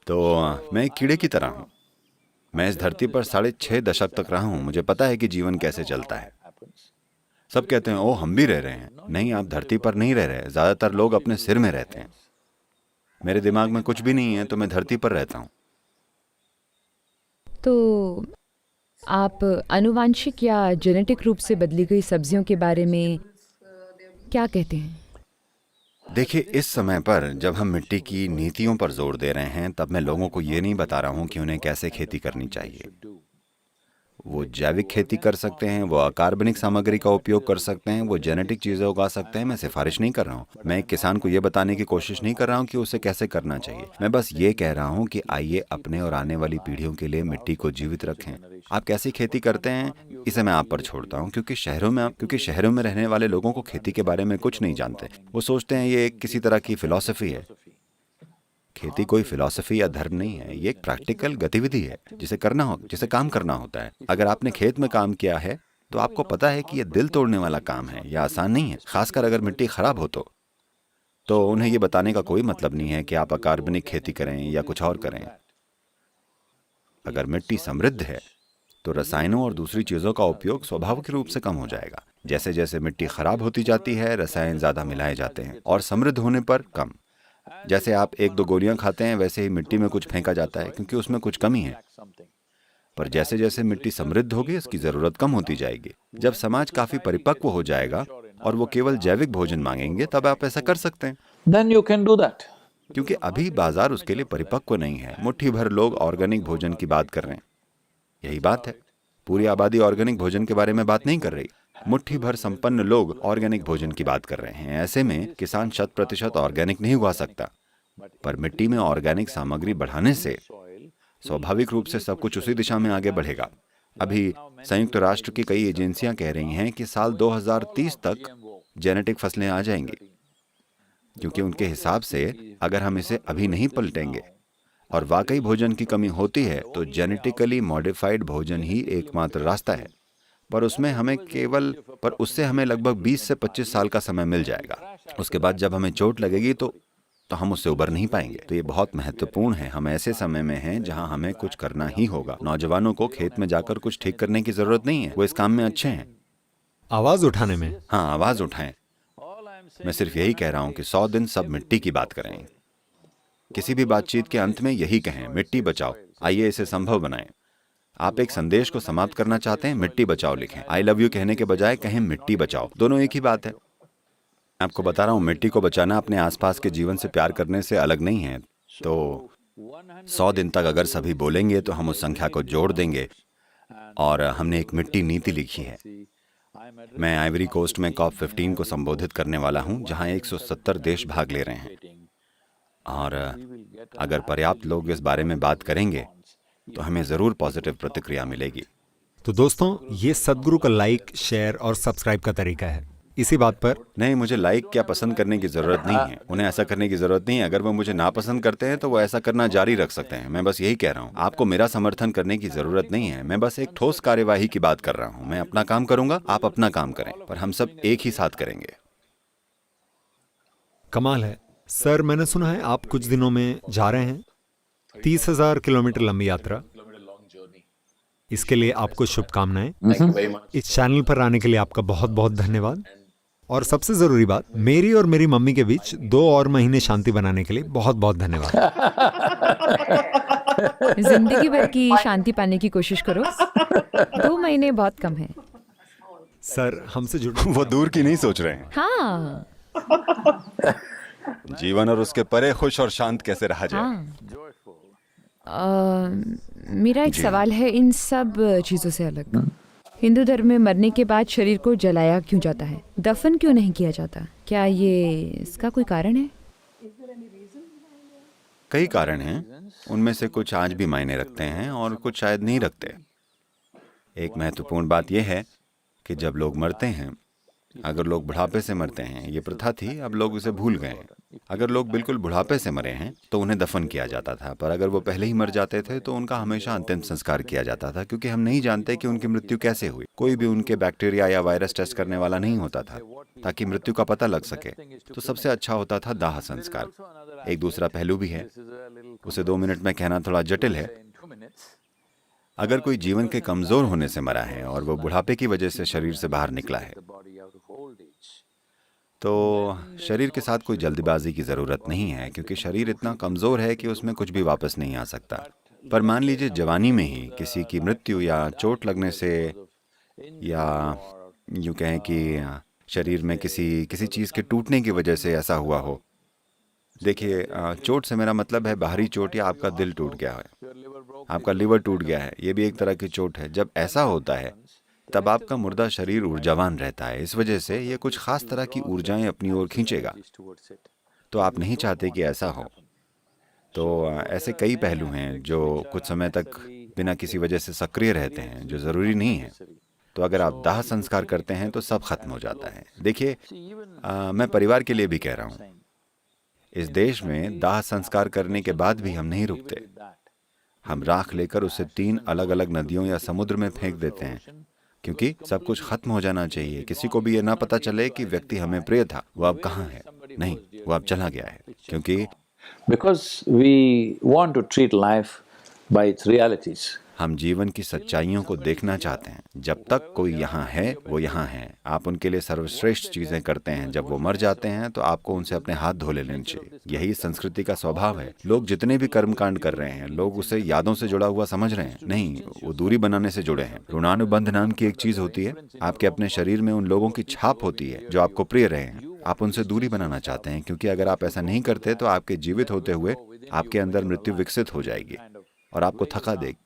तो मैं एक कीड़े की तरह हूं। मैं इस धरती पर 6.5 दशक तक रहा हूं। मुझे पता है कि जीवन कैसे चलता है। सब कहते हैं, ओ हम भी रह रहे हैं। नहीं, आप धरती पर नहीं रह रहे। ज्यादातर लोग अपने सिर में रहते हैं। मेरे दिमाग में कुछ भी नहीं है, तो मैं धरती पर रहता हूं। तो आप आनुवांशिक या जेनेटिक रूप से बदली गई सब्जियों के बारे में क्या कहते हैं? देखिए, इस समय पर जब हम मिट्टी की नीतियों पर जोर दे रहे हैं, तब मैं लोगों को ये नहीं बता रहा हूं कि उन्हें कैसे खेती करनी चाहिए। वो जैविक खेती कर सकते हैं, वो अकार्बनिक सामग्री का उपयोग कर सकते हैं, वो जेनेटिक चीजें उगा सकते हैं। मैं सिफारिश नहीं कर रहा हूँ। मैं एक किसान को ये बताने की कोशिश नहीं कर रहा हूँ कि उसे कैसे करना चाहिए। मैं बस ये कह रहा हूँ कि आइए अपने और आने वाली पीढ़ियों के लिए मिट्टी को जीवित रखें। आप कैसी खेती करते हैं, इसे मैं आप पर छोड़ता हूँ, क्योंकि शहरों में रहने वाले लोगों को खेती के बारे में कुछ नहीं जानते। वो सोचते हैं ये किसी तरह की फिलॉसफी है। खेती कोई फिलॉसफी या धर्म नहीं है, ये एक प्रैक्टिकल गतिविधि है जिसे काम करना होता है। अगर आपने खेत में काम किया है तो आपको पता है कि यह दिल तोड़ने वाला काम है, यह आसान नहीं है, खासकर अगर मिट्टी खराब हो तो उन्हें यह बताने का कोई मतलब नहीं है कि आप अकार्बनिक खेती करें या कुछ और करें। अगर मिट्टी समृद्ध है तो रसायनों और दूसरी चीजों का उपयोग स्वाभाविक रूप से कम हो जाएगा। जैसे जैसे मिट्टी खराब होती जाती है, रसायन ज्यादा मिलाए जाते हैं, और समृद्ध होने पर कम। जैसे आप 1-2 गोलियां खाते हैं, वैसे ही मिट्टी में कुछ फेंका जाता है क्योंकि उसमें कुछ कमी है। पर जैसे जैसे मिट्टी समृद्ध होगी, इसकी जरूरत कम होती जाएगी। जब समाज काफी परिपक्व हो जाएगा और वो केवल जैविक भोजन मांगेंगे, तब आप ऐसा कर सकते हैं। Then you can do that. क्योंकि अभी बाजार उसके लिए परिपक्व नहीं है। मुट्ठी भर लोग ऑर्गेनिक भोजन की बात कर रहे हैं। यही बात है, पूरी आबादी ऑर्गेनिक भोजन के बारे में बात नहीं कर रही। मुट्ठी भर संपन्न लोग ऑर्गेनिक भोजन की बात कर रहे हैं। ऐसे में किसान 100% ऑर्गेनिक नहीं उगा सकता, पर मिट्टी में ऑर्गेनिक सामग्री बढ़ाने से स्वाभाविक रूप से सब कुछ उसी दिशा में आगे बढ़ेगा। अभी संयुक्त राष्ट्र की कई एजेंसियां कह रही हैं कि साल 2030 तक जेनेटिक फसलें आ जाएंगी, क्योंकि उनके हिसाब से अगर हम इसे अभी नहीं पलटेंगे और वाकई भोजन की कमी होती है, तो जेनेटिकली मॉडिफाइड भोजन ही एकमात्र रास्ता है। पर उससे हमें लगभग 20 से 25 साल का समय मिल जाएगा। उसके बाद जब हमें चोट लगेगी तो हम उससे उबर नहीं पाएंगे। तो ये बहुत महत्वपूर्ण है। हम ऐसे समय में हैं जहां हमें कुछ करना ही होगा। नौजवानों को खेत में जाकर कुछ ठीक करने की जरूरत नहीं है, वो इस काम में अच्छे हैं। आवाज उठाने में? हाँ, आवाज उठाएं। मैं सिर्फ यही कह रहा हूं कि 100 दिन सब मिट्टी की बात करें। किसी भी बातचीत के अंत में यही कहें, मिट्टी बचाओ। आइए इसे संभव बनाएं। आप एक संदेश को समाप्त करना चाहते हैं, मिट्टी बचाओ लिखें। आई लव यू कहने के बजाय कहें मिट्टी बचाओ। दोनों एक ही बात है। मैं आपको बता रहा हूं, मिट्टी को बचाना अपने आसपास के जीवन से प्यार करने से अलग नहीं है। तो 100 दिन तक अगर सभी बोलेंगे तो हम उस संख्या को जोड़ देंगे। और हमने एक मिट्टी नीति लिखी है। मैं आइवरी कोस्ट में COP15 को संबोधित करने वाला हूं, जहां 170 देश भाग ले रहे हैं। और अगर पर्याप्त लोग इस बारे में बात करेंगे तो हमें जरूर पॉजिटिव प्रतिक्रिया मिलेगी। तो दोस्तों, ये सदगुरु का लाइक, शेयर और सब्सक्राइब का तरीका है। इसी बात पर नहीं, मुझे लाइक क्या पसंद करने की जरूरत नहीं है। उन्हें ऐसा करने की जरूरत नहीं है। अगर वो मुझे नापसंद करते हैं तो वो ऐसा करना जारी रख सकते हैं। मैं बस यही कह रहा हूँ, आपको मेरा समर्थन करने की जरूरत नहीं है। मैं बस एक ठोस कार्यवाही की बात कर रहा हूँ। मैं अपना काम करूंगा, आप अपना काम करें, पर हम सब एक ही साथ करेंगे। कमाल है। सर, मैंने सुना है आप कुछ दिनों में जा रहे हैं 30,000 किलोमीटर लंबी यात्रा। इसके लिए आपको शुभकामनाएं। इस चैनल पर आने के लिए आपका बहुत बहुत धन्यवाद। और सबसे जरूरी बात, मेरी और मेरी मम्मी के बीच 2 और महीने शांति बनाने के लिए बहुत बहुत धन्यवाद। जिंदगी भर की शांति पाने की कोशिश करो। 2 महीने बहुत कम है। सर, हमसे जुड़ वो दूर की नहीं सोच रहे हैं। हाँ जीवन और उसके परे खुश और शांत कैसे रहा जाए। हाँ। मेरा एक सवाल है इन सब चीज़ों से अलग। हिंदू धर्म में मरने के बाद शरीर को जलाया क्यों जाता है, दफन क्यों नहीं किया जाता? क्या ये इसका कोई कारण है? कई कारण हैं, उनमें से कुछ आज भी मायने रखते हैं और कुछ शायद नहीं रखते। एक महत्वपूर्ण बात यह है कि जब लोग मरते हैं, अगर लोग बुढ़ापे से मरते हैं, ये प्रथा थी, अब लोग उसे भूल गए हैं। अगर लोग बिल्कुल बुढ़ापे से मरे हैं तो उन्हें दफन किया जाता था, पर अगर वो पहले ही मर जाते थे तो उनका हमेशा अंतिम संस्कार किया जाता था, क्योंकि हम नहीं जानते कि उनकी मृत्यु कैसे हुई। कोई भी उनके बैक्टीरिया या वायरस टेस्ट करने वाला नहीं होता था ताकि मृत्यु का पता लग सके। तो सबसे अच्छा होता था दाह संस्कार। एक दूसरा पहलू भी है, उसे 2 मिनट में कहना थोड़ा जटिल है। अगर कोई जीवन के कमजोर होने से मरा है और वो बुढ़ापे की वजह से शरीर से बाहर निकला है, तो शरीर के साथ कोई जल्दबाजी की जरूरत नहीं है, क्योंकि शरीर इतना कमजोर है कि उसमें कुछ भी वापस नहीं आ सकता। पर मान लीजिए जवानी में ही किसी की मृत्यु या चोट लगने से, या यूं कहें कि शरीर में किसी चीज के टूटने की वजह से ऐसा हुआ हो। देखिए, चोट से मेरा मतलब है बाहरी चोट, या आपका दिल टूट गया है, आपका लिवर टूट गया है, ये भी एक तरह की चोट है। जब ऐसा होता है तब आपका मुर्दा शरीर ऊर्जावान रहता है। इस वजह से ये कुछ खास तरह की ऊर्जाएं अपनी ओर खींचेगा। तो आप नहीं चाहते कि ऐसा हो। तो ऐसे कई पहलू हैं जो कुछ समय तक बिना किसी वजह से सक्रिय रहते हैं, जो जरूरी नहीं है। तो अगर आप दाह संस्कार करते हैं तो सब खत्म हो जाता है। देखिए, मैं परिवार के लिए भी कह रहा हूँ, इस देश में दाह संस्कार करने के बाद भी हम नहीं रुकते। हम राख लेकर उसे 3 अलग अलग नदियों या समुद्र में फेंक देते हैं, क्योंकि सब कुछ खत्म हो जाना चाहिए। किसी को भी ये ना पता चले कि व्यक्ति हमें प्रिय था, वो अब कहाँ है। नहीं, वो अब चला गया है। क्योंकि Because we want to treat life by its realities. हम जीवन की सच्चाइयों को देखना चाहते हैं। जब तक कोई यहाँ है, वो यहाँ है। आप उनके लिए सर्वश्रेष्ठ चीजें करते हैं। जब वो मर जाते हैं तो आपको उनसे अपने हाथ धो लेने चाहिए। यही संस्कृति का स्वभाव है। लोग जितने भी कर्मकांड कर रहे हैं, लोग उसे यादों से जुड़ा हुआ समझ रहे हैं। नहीं, वो दूरी बनाने से जुड़े हैं। ऋणानुबंध नाम की एक चीज होती है। आपके अपने शरीर में उन लोगों की छाप होती है जो आपको प्रिय रहे हैं। आप उनसे दूरी बनाना चाहते हैं, क्योंकि अगर आप ऐसा नहीं करते तो आपके जीवित होते हुए आपके अंदर मृत्यु विकसित हो जाएगी और आपको थका देगी।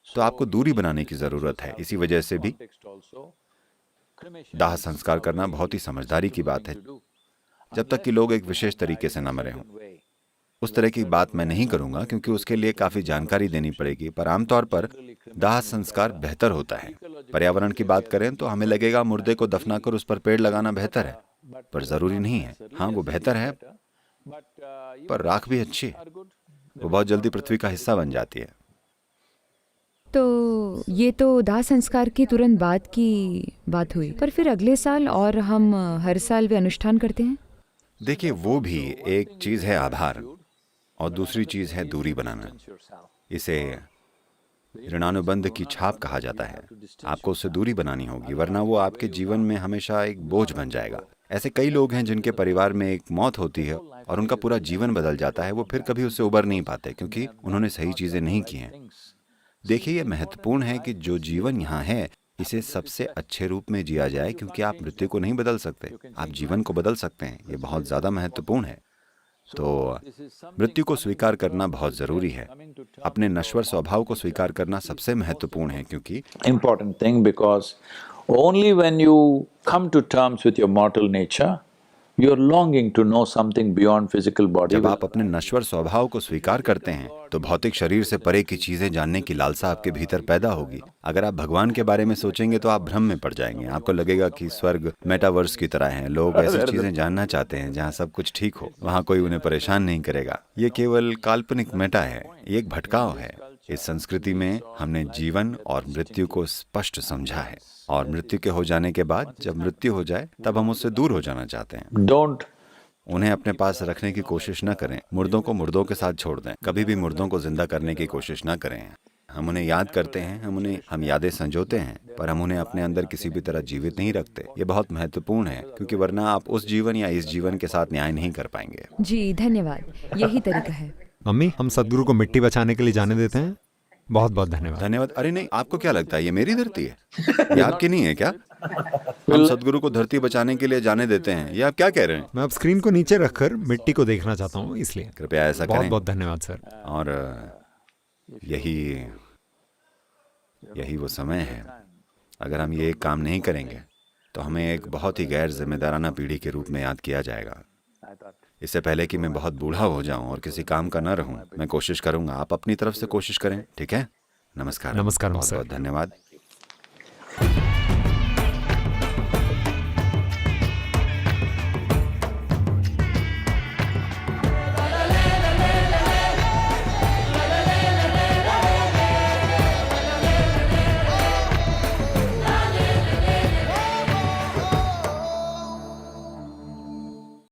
तो आपको दूरी बनाने की जरूरत है। इसी वजह से भी दाह संस्कार करना बहुत ही समझदारी की बात है, जब तक कि लोग एक विशेष तरीके से न मरे हों। उस तरह की बात मैं नहीं करूंगा, क्योंकि उसके लिए काफी जानकारी देनी पड़ेगी। पर आमतौर पर दाह संस्कार बेहतर होता है। पर्यावरण की बात करें तो हमें लगेगा मुर्दे को दफनाकर उस पर पेड़ लगाना बेहतर है, पर जरूरी नहीं है। हाँ, वो बेहतर है, पर राख भी अच्छी है। वो बहुत जल्दी पृथ्वी का हिस्सा बन जाती है। तो ये तो दाह संस्कार के तुरंत बाद की बात हुई, पर फिर अगले साल और हम हर साल वे अनुष्ठान करते हैं। देखिए, वो भी एक चीज है आधार, और दूसरी चीज है दूरी बनाना। इसे ऋणानुबंध की छाप कहा जाता है। आपको उससे दूरी बनानी होगी, वरना वो आपके जीवन में हमेशा एक बोझ बन जाएगा। ऐसे कई लोग हैं जिनके परिवार में एक मौत होती है और उनका पूरा जीवन बदल जाता है। वो फिर कभी उससे उबर नहीं पाते, क्योंकि उन्होंने सही चीजें नहीं की हैं। देखिए, ये महत्वपूर्ण है कि जो जीवन यहाँ है, इसे सबसे अच्छे रूप में जिया जाए, क्योंकि आप मृत्यु को नहीं बदल सकते, आप जीवन को बदल सकते हैं। ये बहुत ज्यादा महत्वपूर्ण है। तो मृत्यु को स्वीकार करना बहुत जरूरी है। अपने नश्वर स्वभाव को स्वीकार करना सबसे महत्वपूर्ण है, क्योंकि Important thing, because only when you come to terms with your mortal nature, You're longing to know something beyond physical body. जब आप अपने नश्वर स्वभाव को स्वीकार करते हैं तो भौतिक शरीर से परे की चीजें जानने की लालसा आपके भीतर पैदा होगी। अगर आप भगवान के बारे में सोचेंगे तो आप भ्रम में पड़ जाएंगे। आपको लगेगा कि स्वर्ग मेटावर्स की तरह है। लोग ऐसी चीजें जानना चाहते हैं जहाँ सब कुछ ठीक हो, वहाँ कोई उन्हें परेशान नहीं करेगा। ये केवल काल्पनिक मेटा है, ये एक भटकाव है। इस संस्कृति में हमने जीवन और मृत्यु को स्पष्ट समझा है, और मृत्यु के हो जाने के बाद जब मृत्यु हो जाए तब हम उससे दूर हो जाना चाहते हैं। Don't उन्हें अपने पास रखने की कोशिश न करें। मुर्दों को मुर्दों के साथ छोड़ दें। कभी भी मुर्दों को जिंदा करने की कोशिश न करें। हम उन्हें याद करते हैं, हम यादें संजोते हैं, पर हम उन्हें अपने अंदर किसी भी तरह जीवित नहीं रखते। ये बहुत महत्वपूर्ण है, क्योंकि वरना आप उस जीवन या इस जीवन के साथ न्याय नहीं कर पाएंगे। जी धन्यवाद, यही तरीका है। मम्मी, हम सदगुरु को मिट्टी बचाने के लिए जाने देते हैं। बहुत बहुत धन्यवाद। धन्यवाद। अरे नहीं, आपको क्या लगता है ये मेरी धरती है? ये आपकी नहीं है क्या? हम सदगुरु को धरती बचाने के लिए जाने देते हैं, ये आप क्या कह रहे हैं? मैं अब स्क्रीन को नीचे रखकर मिट्टी को देखना चाहता हूँ, इसलिए कृपया ऐसा बहुत करें। बहुत धन्यवाद सर। और यही वो समय है। अगर हम ये एक काम नहीं करेंगे तो हमें एक बहुत ही गैर जिम्मेदाराना पीढ़ी के रूप में याद किया जाएगा। इससे पहले कि मैं बहुत बूढ़ा हो जाऊं और किसी काम का न रहूं, मैं कोशिश करूंगा। आप अपनी तरफ से कोशिश करें, ठीक है? नमस्कार। नमस्कार, बहुत सर। बहुत धन्यवाद।